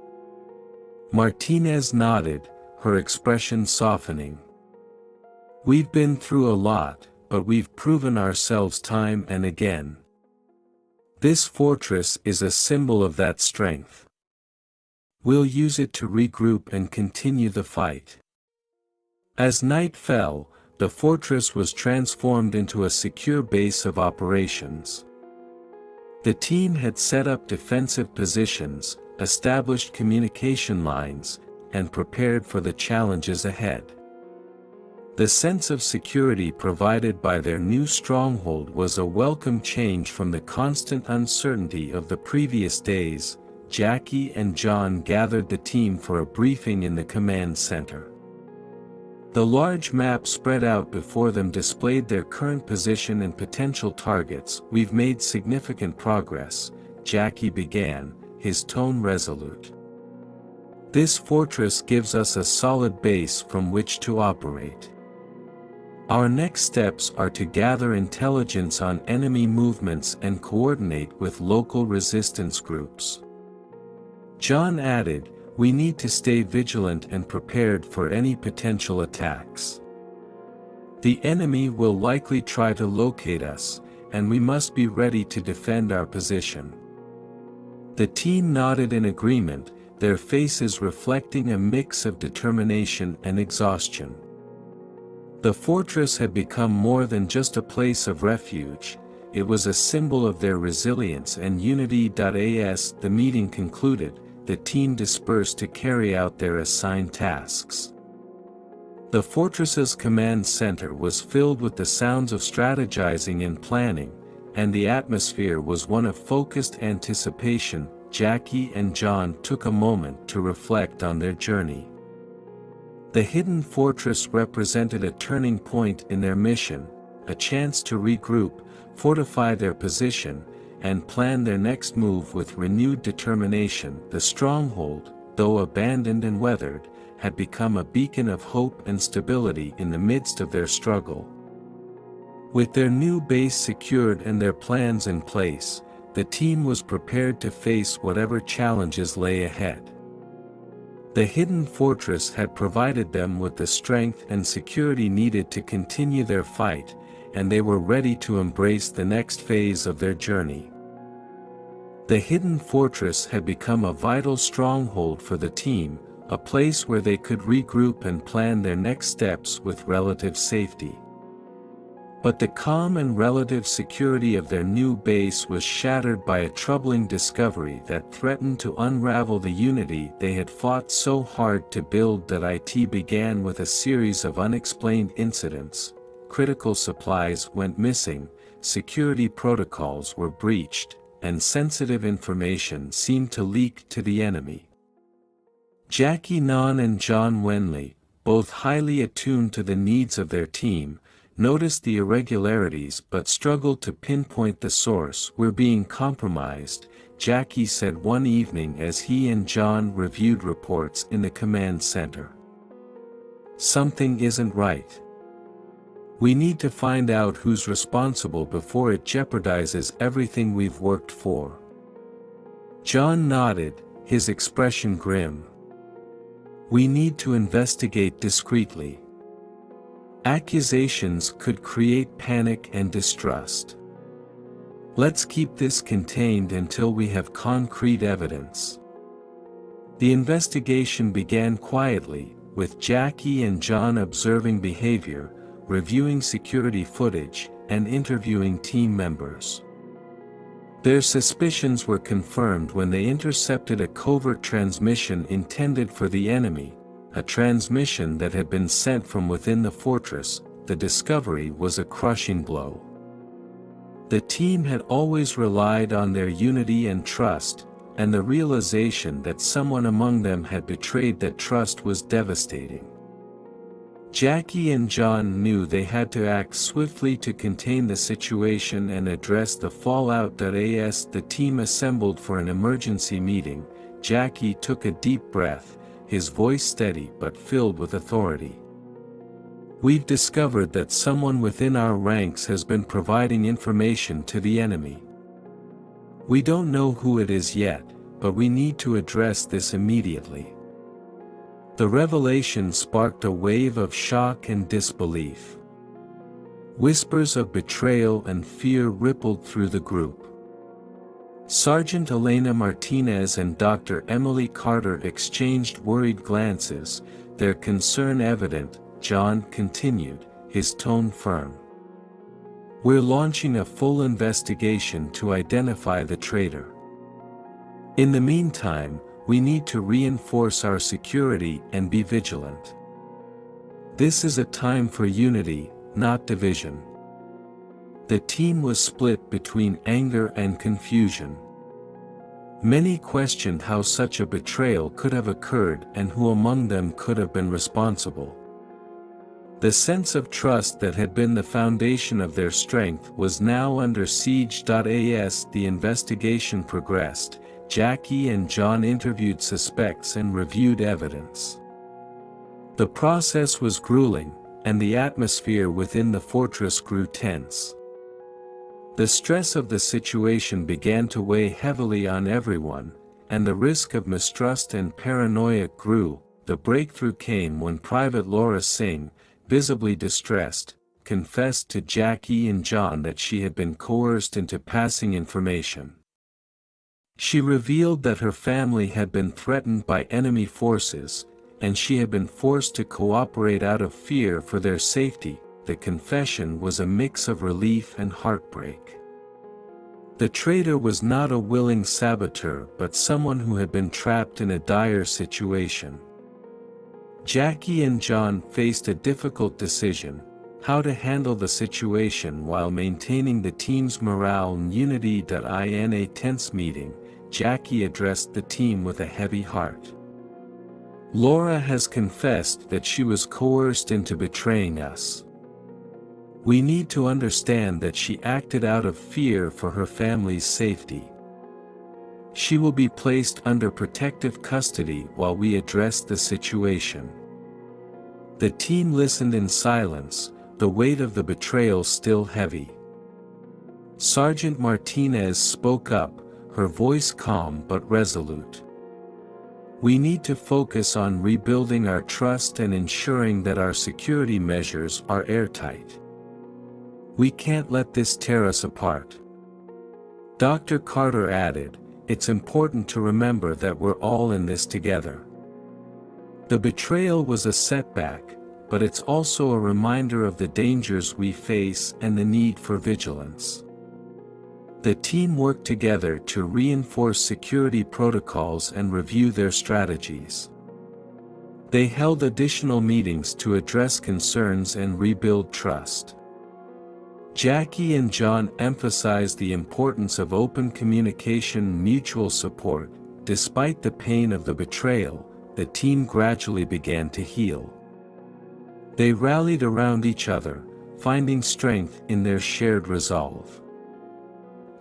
Martinez nodded, her expression softening. We've been through a lot, but we've proven ourselves time and again. This fortress is a symbol of that strength. We'll use it to regroup and continue the fight. As night fell, the fortress was transformed into a secure base of operations. The team had set up defensive positions, established communication lines, and prepared for the challenges ahead. The sense of security provided by their new stronghold was a welcome change from the constant uncertainty of the previous days. Jackie and John gathered the team for a briefing in the command center. The large map spread out before them displayed their current position and potential targets. "We've made significant progress," Jackie began, his tone resolute. "This fortress gives us a solid base from which to operate. Our next steps are to gather intelligence on enemy movements and coordinate with local resistance groups." John added, "We need to stay vigilant and prepared for any potential attacks. The enemy will likely try to locate us, and we must be ready to defend our position." The team nodded in agreement, their faces reflecting a mix of determination and exhaustion. The fortress had become more than just a place of refuge, it was a symbol of their resilience and unity. As the meeting concluded, the team dispersed to carry out their assigned tasks. The fortress's command center was filled with the sounds of strategizing and planning, and the atmosphere was one of focused anticipation. Jackie and John took a moment to reflect on their journey. The hidden fortress represented a turning point in their mission, a chance to regroup, fortify their position, and plan their next move with renewed determination. The stronghold, though abandoned and weathered, had become a beacon of hope and stability in the midst of their struggle. With their new base secured and their plans in place, the team was prepared to face whatever challenges lay ahead. The hidden fortress had provided them with the strength and security needed to continue their fight, and they were ready to embrace the next phase of their journey. The hidden fortress had become a vital stronghold for the team, a place where they could regroup and plan their next steps with relative safety. But the calm and relative security of their new base was shattered by a troubling discovery that threatened to unravel the unity they had fought so hard to build. It began with a series of unexplained incidents. Critical supplies went missing, security protocols were breached, and sensitive information seemed to leak to the enemy. Jackie, Non and John Wenli, both highly attuned to the needs of their team, noticed the irregularities but struggled to pinpoint the source. "We're being compromised," Jackie said one evening as he and John reviewed reports in the command center. "Something isn't right. We need to find out who's responsible before it jeopardizes everything we've worked for." John nodded, his expression grim. "We need to investigate discreetly. Accusations could create panic and distrust. Let's keep this contained until we have concrete evidence." The investigation began quietly, with Jackie and John observing behavior, reviewing security footage, and interviewing team members. Their suspicions were confirmed when they intercepted a covert transmission intended for the enemy, a transmission that had been sent from within the fortress. The discovery was a crushing blow. The team had always relied on their unity and trust, and the realization that someone among them had betrayed that trust was devastating. Jackie and John knew they had to act swiftly to contain the situation and address the fallout. As the team assembled for an emergency meeting, Jackie took a deep breath, his voice steady but filled with authority. "We've discovered that someone within our ranks has been providing information to the enemy. We don't know who it is yet, but we need to address this immediately." The revelation sparked a wave of shock and disbelief. Whispers of betrayal and fear rippled through the group. Sergeant Elena Martinez and Dr. Emily Carter exchanged worried glances, their concern evident. John continued, his tone firm. "We're launching a full investigation to identify the traitor. In the meantime, we need to reinforce our security and be vigilant. This is a time for unity, not division." The team was split between anger and confusion. Many questioned how such a betrayal could have occurred and who among them could have been responsible. The sense of trust that had been the foundation of their strength was now under siege. As the investigation progressed, Jackie and John interviewed suspects and reviewed evidence. The process was grueling, and the atmosphere within the fortress grew tense. The stress of the situation began to weigh heavily on everyone, and the risk of mistrust and paranoia grew. The breakthrough came when Private Laura Singh, visibly distressed, confessed to Jackie and John that she had been coerced into passing information. She revealed that her family had been threatened by enemy forces, and she had been forced to cooperate out of fear for their safety. The confession was a mix of relief and heartbreak. The traitor was not a willing saboteur but someone who had been trapped in a dire situation. Jackie and John faced a difficult decision: how to handle the situation while maintaining the team's morale and unity. In a tense meeting, Jackie addressed the team with a heavy heart. "Laura has confessed that she was coerced into betraying us. We need to understand that she acted out of fear for her family's safety. She will be placed under protective custody while we address the situation." The team listened in silence, the weight of the betrayal still heavy. Sergeant Martinez spoke up, her voice calm but resolute. "We need to focus on rebuilding our trust and ensuring that our security measures are airtight. We can't let this tear us apart." Dr. Carter added, "It's important to remember that we're all in this together." The betrayal was a setback, but it's also a reminder of the dangers we face and the need for vigilance. The team worked together to reinforce security protocols and review their strategies. They held additional meetings to address concerns and rebuild trust. Jackie and John emphasized the importance of open communication and mutual support. Despite the pain of the betrayal, the team gradually began to heal. They rallied around each other, finding strength in their shared resolve.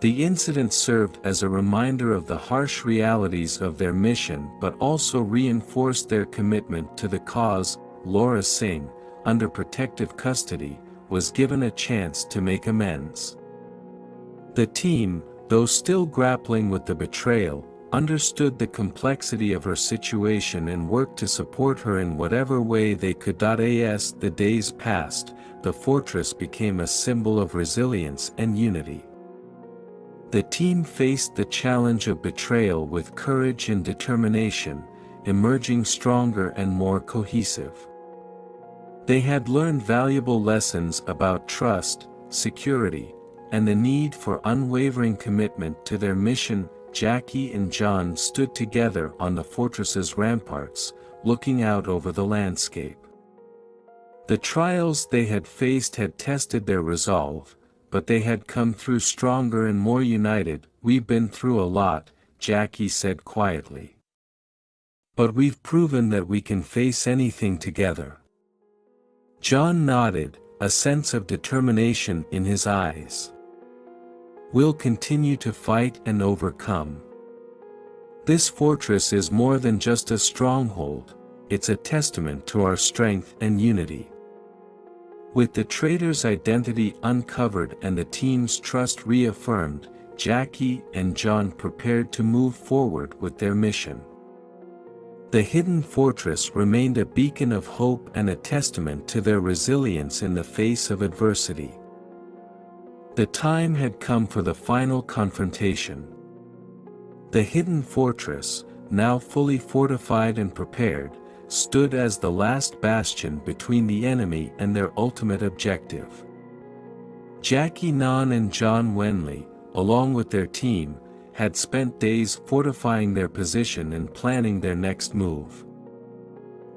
The incident served as a reminder of the harsh realities of their mission but also reinforced their commitment to the cause. Laura Singh, under protective custody, was given a chance to make amends. The team, though still grappling with the betrayal, understood the complexity of her situation and worked to support her in whatever way they could. As the days passed, the fortress became a symbol of resilience and unity. The team faced the challenge of betrayal with courage and determination, emerging stronger and more cohesive. They had learned valuable lessons about trust, security, and the need for unwavering commitment to their mission. Jackie and John stood together on the fortress's ramparts, looking out over the landscape. The trials they had faced had tested their resolve, but they had come through stronger and more united. "We've been through a lot," Jackie said quietly. "But we've proven that we can face anything together." John nodded, a sense of determination in his eyes. "We'll continue to fight and overcome. This fortress is more than just a stronghold, it's a testament to our strength and unity." With the traitor's identity uncovered and the team's trust reaffirmed, Jackie and John prepared to move forward with their mission. The hidden fortress remained a beacon of hope and a testament to their resilience in the face of adversity. The time had come for the final confrontation. The hidden fortress, now fully fortified and prepared, stood as the last bastion between the enemy and their ultimate objective. Jackie, Non and John Wenli, along with their team, had spent days fortifying their position and planning their next move.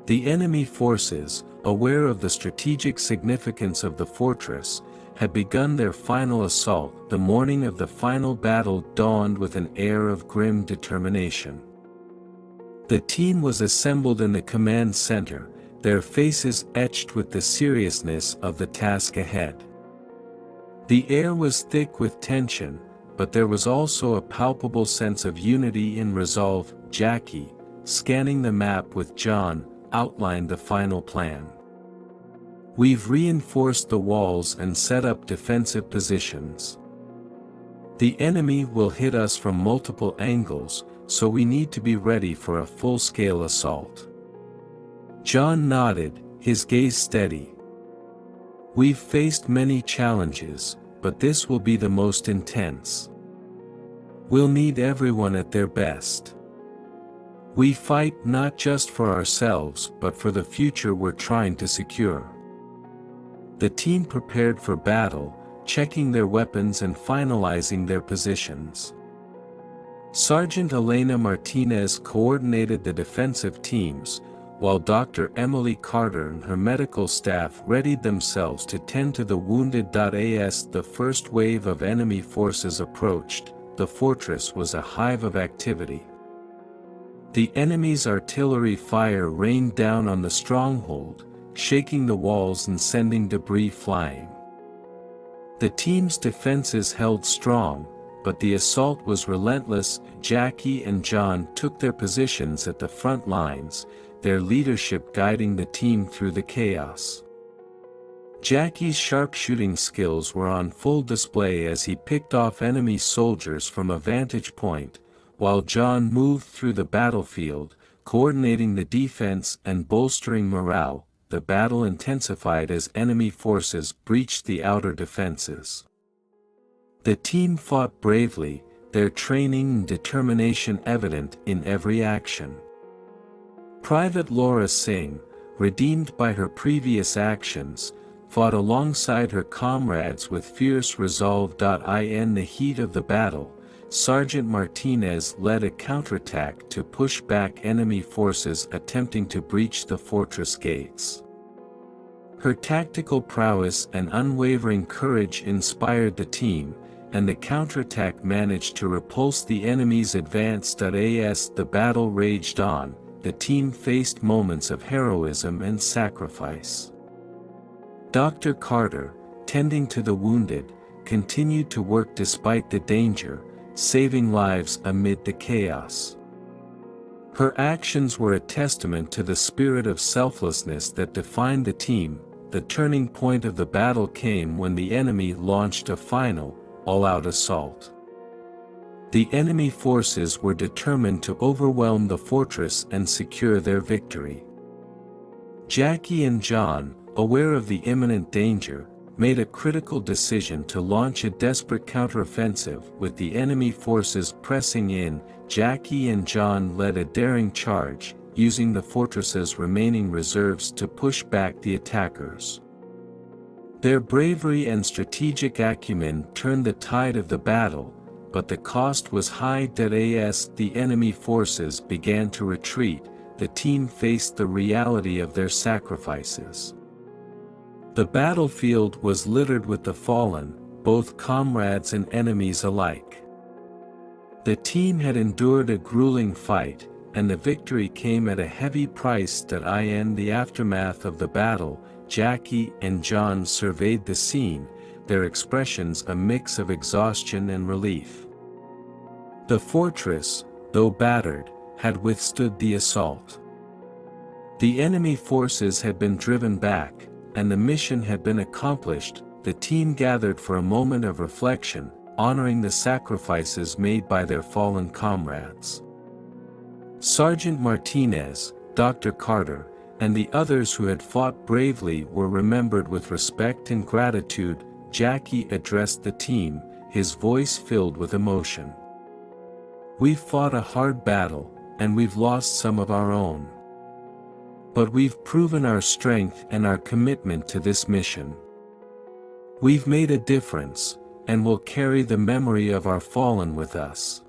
The enemy forces, aware of the strategic significance of the fortress, had begun their final assault. The morning of the final battle dawned with an air of grim determination. The team was assembled in the command center, their faces etched with the seriousness of the task ahead. The air was thick with tension, but there was also a palpable sense of unity and resolve. Jackie, scanning the map with John, outlined the final plan. "We've reinforced the walls and set up defensive positions. The enemy will hit us from multiple angles, so we need to be ready for a full-scale assault." John nodded, his gaze steady. "We've faced many challenges, but this will be the most intense. We'll need everyone at their best. We fight not just for ourselves but for the future we're trying to secure." The team prepared for battle, checking their weapons and finalizing their positions. Sergeant Elena Martinez coordinated the defensive teams, while Dr. Emily Carter and her medical staff readied themselves to tend to the wounded. As the first wave of enemy forces approached, the fortress was a hive of activity. The enemy's artillery fire rained down on the stronghold, shaking the walls and sending debris flying. The team's defenses held strong, but the assault was relentless. Jackie and John took their positions at the front lines, their leadership guiding the team through the chaos. Jackie's sharpshooting skills were on full display as he picked off enemy soldiers from a vantage point, while John moved through the battlefield, coordinating the defense and bolstering morale. The battle intensified as enemy forces breached the outer defenses. The team fought bravely, their training and determination evident in every action. Private Laura Singh, redeemed by her previous actions, fought alongside her comrades with fierce resolve. In the heat of the battle, Sergeant Martinez led a counterattack to push back enemy forces attempting to breach the fortress gates. Her tactical prowess and unwavering courage inspired the team, and the counterattack managed to repulse the enemy's advance. As the battle raged on, the team faced moments of heroism and sacrifice. Dr. Carter, tending to the wounded, continued to work despite the danger, saving lives amid the chaos. Her actions were a testament to the spirit of selflessness that defined the team. The turning point of the battle came when the enemy launched a final, all-out assault. The enemy forces were determined to overwhelm the fortress and secure their victory. Jackie and John, aware of the imminent danger, made a critical decision to launch a desperate counteroffensive. With the enemy forces pressing in, Jackie and John led a daring charge, using the fortress's remaining reserves to push back the attackers. Their bravery and strategic acumen turned the tide of the battle, but the cost was high. As the enemy forces began to retreat, the team faced the reality of their sacrifices. The battlefield was littered with the fallen, both comrades and enemies alike. The team had endured a grueling fight, and the victory came at a heavy price. In the aftermath of the battle, Jackie and John surveyed the scene, their expressions a mix of exhaustion and relief. The fortress, though battered, had withstood the assault. The enemy forces had been driven back, and the mission had been accomplished. The team gathered for a moment of reflection, honoring the sacrifices made by their fallen comrades. Sergeant Martinez, Dr. Carter, and the others who had fought bravely were remembered with respect and gratitude. Jackie addressed the team, his voice filled with emotion. "We've fought a hard battle, and we've lost some of our own. But we've proven our strength and our commitment to this mission. We've made a difference, and will carry the memory of our fallen with us."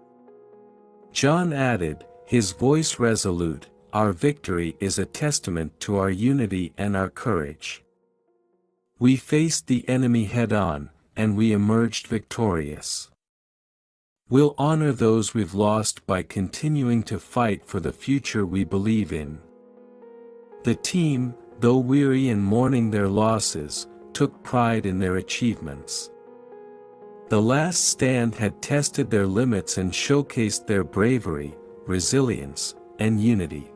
John added, his voice resolute, "Our victory is a testament to our unity and our courage. We faced the enemy head-on, and we emerged victorious. We'll honor those we've lost by continuing to fight for the future we believe in." The team, though weary and mourning their losses, took pride in their achievements. The last stand had tested their limits and showcased their bravery, resilience, and unity.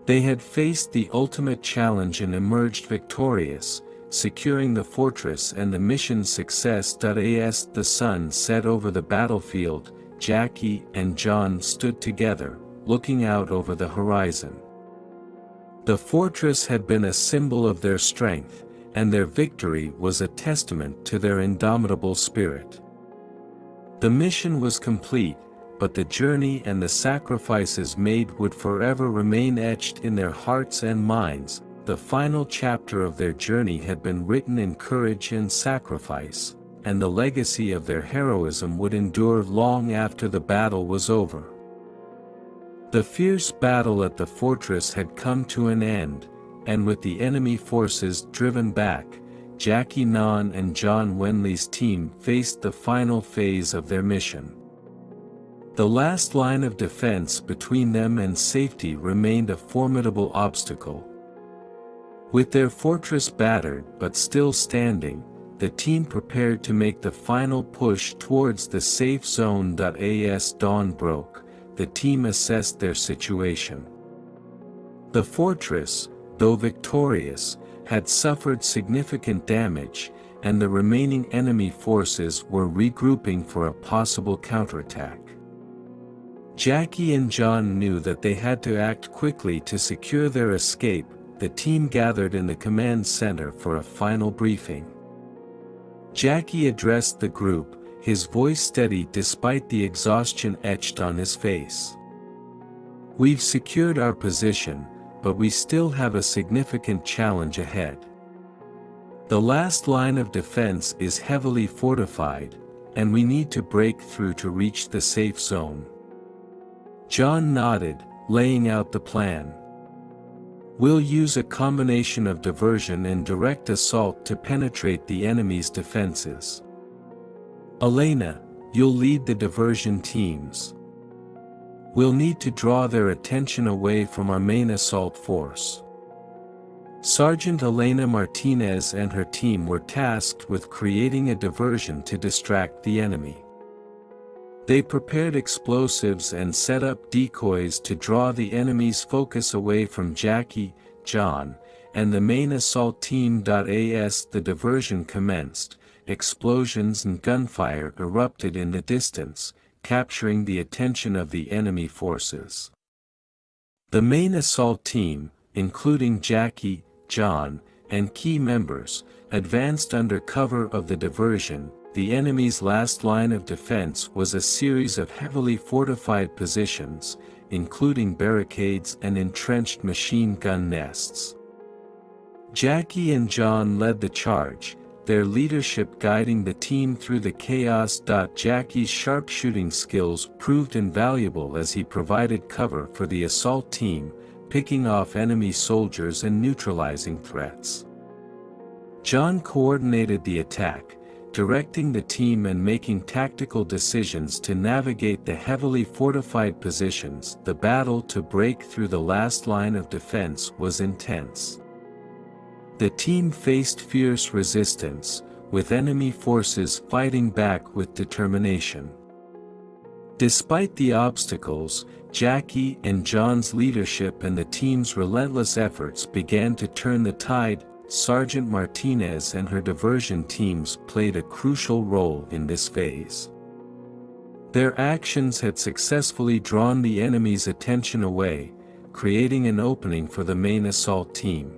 They had faced the ultimate challenge and emerged victorious, securing the fortress and the mission's success. As the sun set over the battlefield, Jackie and John stood together, looking out over the horizon. The fortress had been a symbol of their strength, and their victory was a testament to their indomitable spirit. The mission was complete, but the journey and the sacrifices made would forever remain etched in their hearts and minds. The final chapter of their journey had been written in courage and sacrifice, and the legacy of their heroism would endure long after the battle was over. The fierce battle at the fortress had come to an end, and with the enemy forces driven back, Jackie, Non and John Wenli's team faced the final phase of their mission. The last line of defense between them and safety remained a formidable obstacle. With their fortress battered but still standing, the team prepared to make the final push towards the safe zone. As dawn broke, the team assessed their situation. The fortress, though victorious, had suffered significant damage, and the remaining enemy forces were regrouping for a possible counterattack. Jackie and John knew that they had to act quickly to secure their escape. The team gathered in the command center for a final briefing. Jackie addressed the group, his voice steady despite the exhaustion etched on his face. "We've secured our position, but we still have a significant challenge ahead. The last line of defense is heavily fortified, and we need to break through to reach the safe zone." John nodded, laying out the plan. "We'll use a combination of diversion and direct assault to penetrate the enemy's defenses. Elena, you'll lead the diversion teams. We'll need to draw their attention away from our main assault force." Sergeant Elena Martinez and her team were tasked with creating a diversion to distract the enemy. They prepared explosives and set up decoys to draw the enemy's focus away from Jackie, John, and the main assault team. As the diversion commenced, explosions and gunfire erupted in the distance, capturing the attention of the enemy forces. The main assault team, including Jackie, John, and key members, advanced under cover of the diversion. The enemy's last line of defense was a series of heavily fortified positions, including barricades and entrenched machine gun nests. Jackie and John led the charge, their leadership guiding the team through the chaos. Jackie's sharpshooting skills proved invaluable as he provided cover for the assault team, picking off enemy soldiers and neutralizing threats. John coordinated the attack, directing the team and making tactical decisions to navigate the heavily fortified positions. The battle to break through the last line of defense was intense. The team faced fierce resistance, with enemy forces fighting back with determination. Despite the obstacles, Jackie and John's leadership and the team's relentless efforts began to turn the tide. Sergeant Martinez and her diversion teams played a crucial role in this phase. Their actions had successfully drawn the enemy's attention away, creating an opening for the main assault team.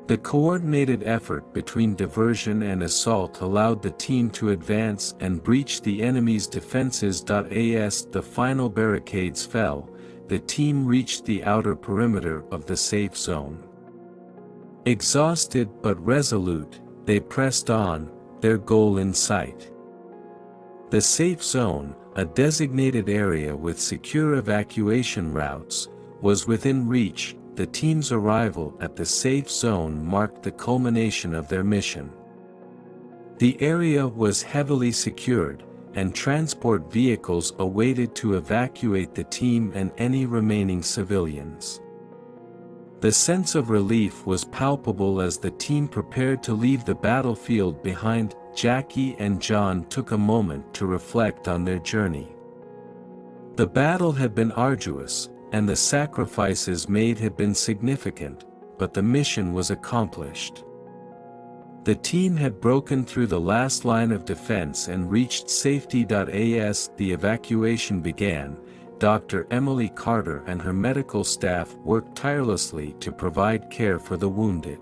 The coordinated effort between diversion and assault allowed the team to advance and breach the enemy's defenses. As the final barricades fell, the team reached the outer perimeter of the safe zone. Exhausted but resolute, they pressed on, their goal in sight. The safe zone, a designated area with secure evacuation routes, was within reach. The team's arrival at the safe zone marked the culmination of their mission. The area was heavily secured, and transport vehicles awaited to evacuate the team and any remaining civilians. The sense of relief was palpable as the team prepared to leave the battlefield behind. Jackie and John took a moment to reflect on their journey. The battle had been arduous, and the sacrifices made had been significant, but the mission was accomplished. The team had broken through the last line of defense and reached safety. As the evacuation began, Dr. Emily Carter and her medical staff worked tirelessly to provide care for the wounded.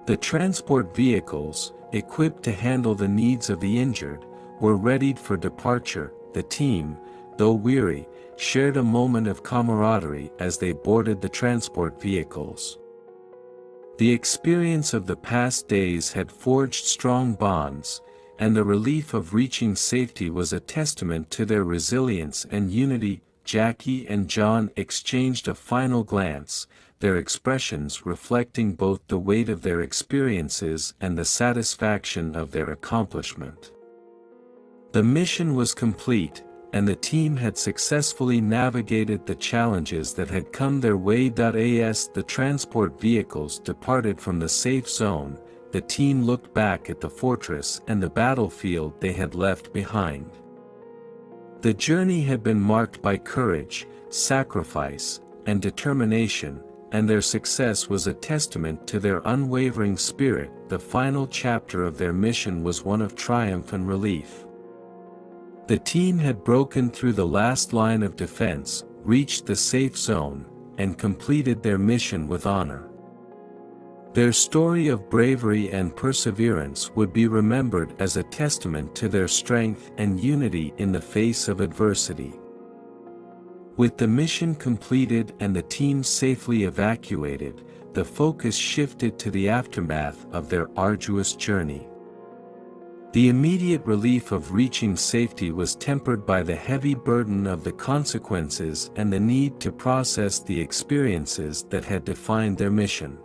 The transport vehicles, equipped to handle the needs of the injured, were readied for departure. The team, though weary, shared a moment of camaraderie as they boarded the transport vehicles. The experience of the past days had forged strong bonds, and the relief of reaching safety was a testament to their resilience and unity. Jackie and John exchanged a final glance, their expressions reflecting both the weight of their experiences and the satisfaction of their accomplishment. The mission was complete, and the team had successfully navigated the challenges that had come their way. As the transport vehicles departed from the safe zone, the team looked back at the fortress and the battlefield they had left behind. The journey had been marked by courage, sacrifice, and determination, and their success was a testament to their unwavering spirit. The final chapter of their mission was one of triumph and relief. The team had broken through the last line of defense, reached the safe zone, and completed their mission with honor. Their story of bravery and perseverance would be remembered as a testament to their strength and unity in the face of adversity. With the mission completed and the team safely evacuated, the focus shifted to the aftermath of their arduous journey. The immediate relief of reaching safety was tempered by the heavy burden of the consequences and the need to process the experiences that had defined their mission.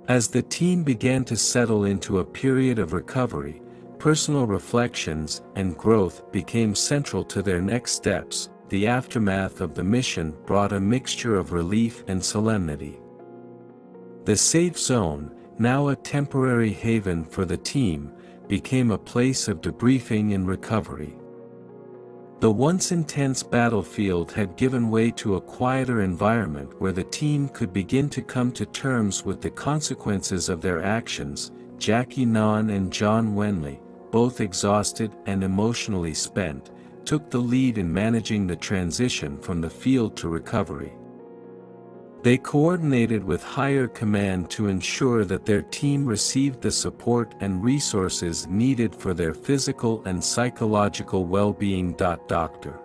As the team began to settle into a period of recovery, personal reflections and growth became central to their next steps. The aftermath of the mission brought a mixture of relief and solemnity. The safe zone, now a temporary haven for the team, became a place of debriefing and recovery. The once intense battlefield had given way to a quieter environment where the team could begin to come to terms with the consequences of their actions. Jackie, Non and John Wenli, both exhausted and emotionally spent, took the lead in managing the transition from the field to recovery. They coordinated with higher command to ensure that their team received the support and resources needed for their physical and psychological well-being. Dr.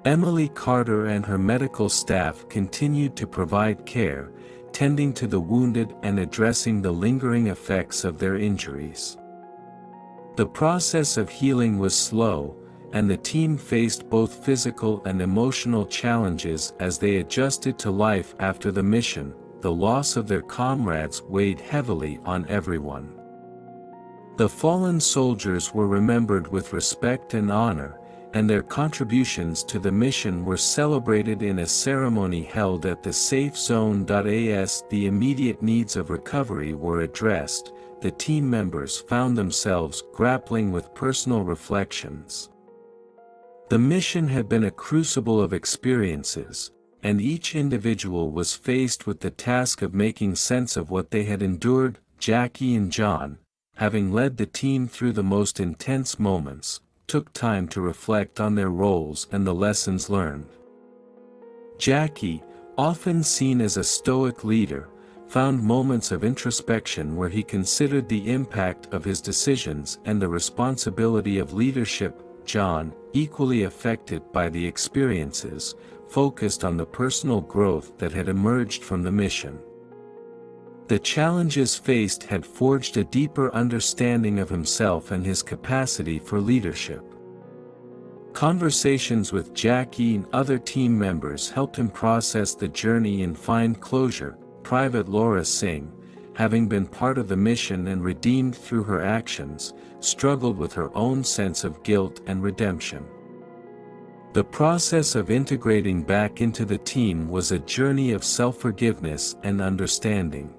Emily Carter and her medical staff continued to provide care, tending to the wounded and addressing the lingering effects of their injuries. The process of healing was slow, and the team faced both physical and emotional challenges as they adjusted to life after the mission. The loss of their comrades weighed heavily on everyone. The fallen soldiers were remembered with respect and honor, and their contributions to the mission were celebrated in a ceremony held at the safe zone. As the immediate needs of recovery were addressed, the team members found themselves grappling with personal reflections. The mission had been a crucible of experiences, and each individual was faced with the task of making sense of what they had endured. Jackie and John, having led the team through the most intense moments, took time to reflect on their roles and the lessons learned. Jackie, often seen as a stoic leader, found moments of introspection where he considered the impact of his decisions and the responsibility of leadership. John, equally affected by the experiences, focused on the personal growth that had emerged from the mission. The challenges faced had forged a deeper understanding of himself and his capacity for leadership. Conversations with Jackie and other team members helped him process the journey and find closure. Private Laura Singh, having been part of the mission and redeemed through her actions, struggled with her own sense of guilt and redemption. The process of integrating back into the team was a journey of self-forgiveness and understanding.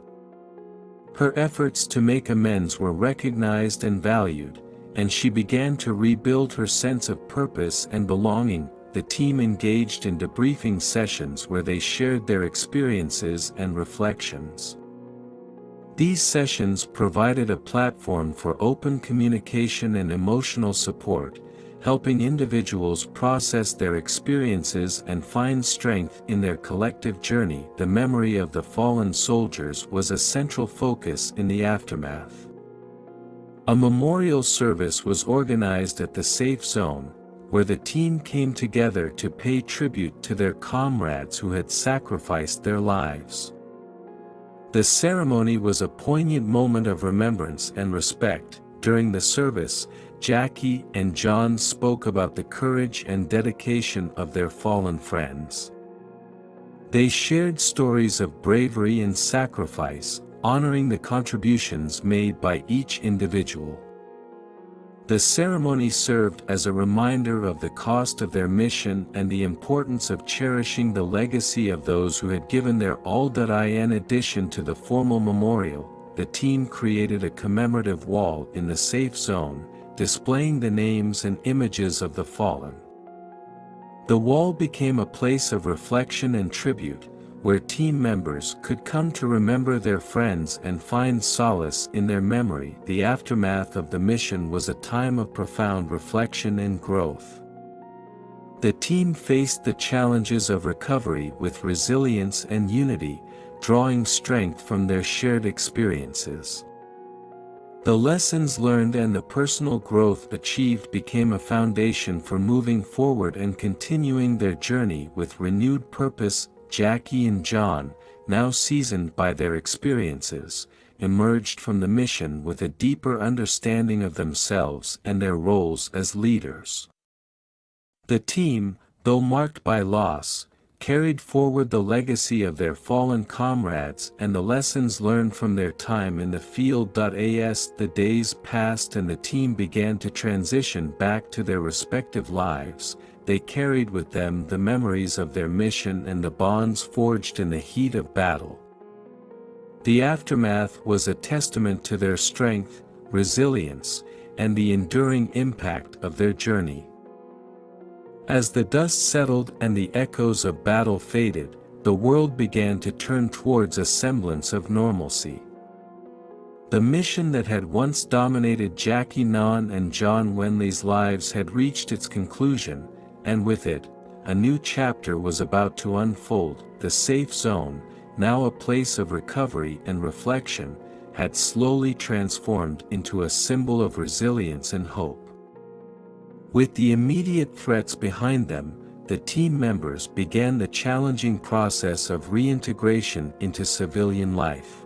Her efforts to make amends were recognized and valued, and she began to rebuild her sense of purpose and belonging. The team engaged in debriefing sessions where they shared their experiences and reflections. These sessions provided a platform for open communication and emotional support, helping individuals process their experiences and find strength in their collective journey. The memory of the fallen soldiers was a central focus in the aftermath. A memorial service was organized at the safe zone, where the team came together to pay tribute to their comrades who had sacrificed their lives. The ceremony was a poignant moment of remembrance and respect. During the service, Jackie and John spoke about the courage and dedication of their fallen friends. They shared stories of bravery and sacrifice, honoring the contributions made by each individual. The ceremony served as a reminder of the cost of their mission and the importance of cherishing the legacy of those who had given their all. In addition to the formal memorial, the team created a commemorative wall in the safe zone, displaying the names and images of the fallen. The wall became a place of reflection and tribute, where team members could come to remember their friends and find solace in their memory. The aftermath of the mission was a time of profound reflection and growth. The team faced the challenges of recovery with resilience and unity, drawing strength from their shared experiences. The lessons learned and the personal growth achieved became a foundation for moving forward and continuing their journey with renewed purpose. Jackie and John, now seasoned by their experiences, emerged from the mission with a deeper understanding of themselves and their roles as leaders. The team, though marked by loss, carried forward the legacy of their fallen comrades and the lessons learned from their time in the field. As the days passed and the team began to transition back to their respective lives, they carried with them the memories of their mission and the bonds forged in the heat of battle. The aftermath was a testament to their strength, resilience, and the enduring impact of their journey. As the dust settled and the echoes of battle faded, the world began to turn towards a semblance of normalcy. The mission that had once dominated Jackie, Non and John Wenli's lives had reached its conclusion, and with it, a new chapter was about to unfold. The safe zone, now a place of recovery and reflection, had slowly transformed into a symbol of resilience and hope. With the immediate threats behind them, the team members began the challenging process of reintegration into civilian life.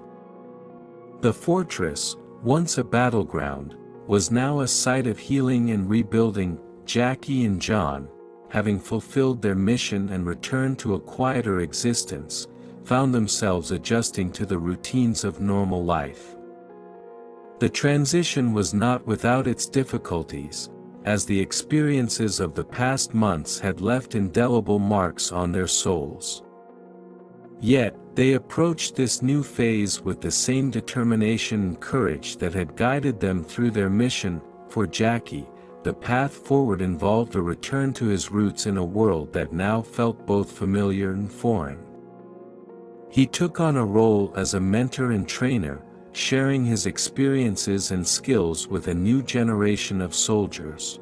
The fortress, once a battleground, was now a site of healing and rebuilding. Jackie and John, having fulfilled their mission and returned to a quieter existence, found themselves adjusting to the routines of normal life. The transition was not without its difficulties, as the experiences of the past months had left indelible marks on their souls. Yet, they approached this new phase with the same determination and courage that had guided them through their mission. For Jackie, the path forward involved a return to his roots in a world that now felt both familiar and foreign. He took on a role as a mentor and trainer, sharing his experiences and skills with a new generation of soldiers.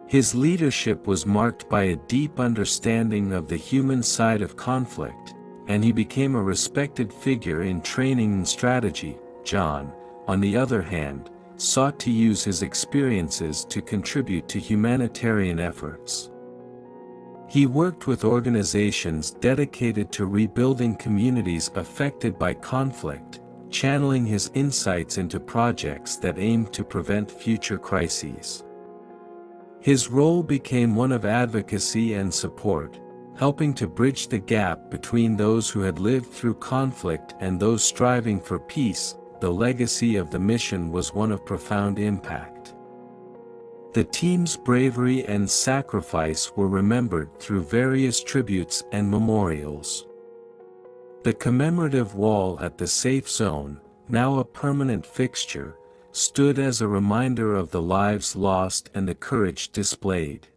His leadership was marked by a deep understanding of the human side of conflict, and he became a respected figure in training and strategy. John, on the other hand, sought to use his experiences to contribute to humanitarian efforts. He worked with organizations dedicated to rebuilding communities affected by conflict, channeling his insights into projects that aimed to prevent future crises. His role became one of advocacy and support, helping to bridge the gap between those who had lived through conflict and those striving for peace. The legacy of the mission was one of profound impact. The team's bravery and sacrifice were remembered through various tributes and memorials. The commemorative wall at the safe zone, now a permanent fixture, stood as a reminder of the lives lost and the courage displayed.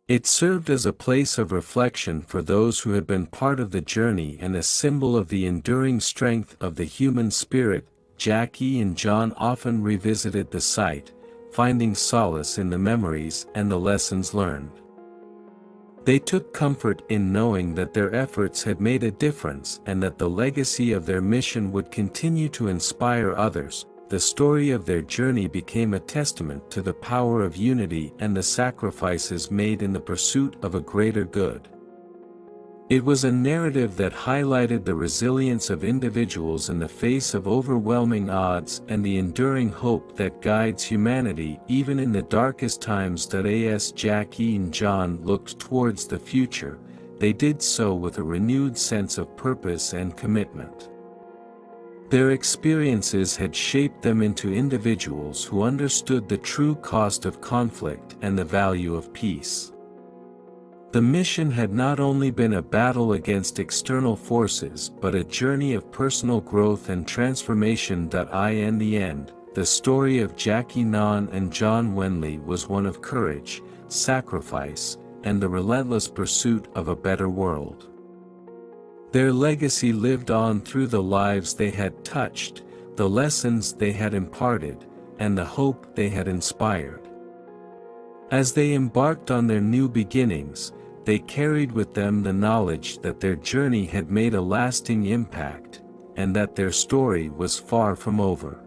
It served as a place of reflection for those who had been part of the journey and a symbol of the enduring strength of the human spirit. Jackie and John often revisited the site, finding solace in the memories and the lessons learned. They took comfort in knowing that their efforts had made a difference and that the legacy of their mission would continue to inspire others. The story of their journey became a testament to the power of unity and the sacrifices made in the pursuit of a greater good. It was a narrative that highlighted the resilience of individuals in the face of overwhelming odds and the enduring hope that guides humanity even in the darkest times. As Jackie and John looked towards the future, they did so with a renewed sense of purpose and commitment. Their experiences had shaped them into individuals who understood the true cost of conflict and the value of peace. The mission had not only been a battle against external forces but a journey of personal growth and transformation. In the end, the story of Jackie, Non and John Wenli was one of courage, sacrifice, and the relentless pursuit of a better world. Their legacy lived on through the lives they had touched, the lessons they had imparted, and the hope they had inspired. As they embarked on their new beginnings, they carried with them the knowledge that their journey had made a lasting impact, and that their story was far from over.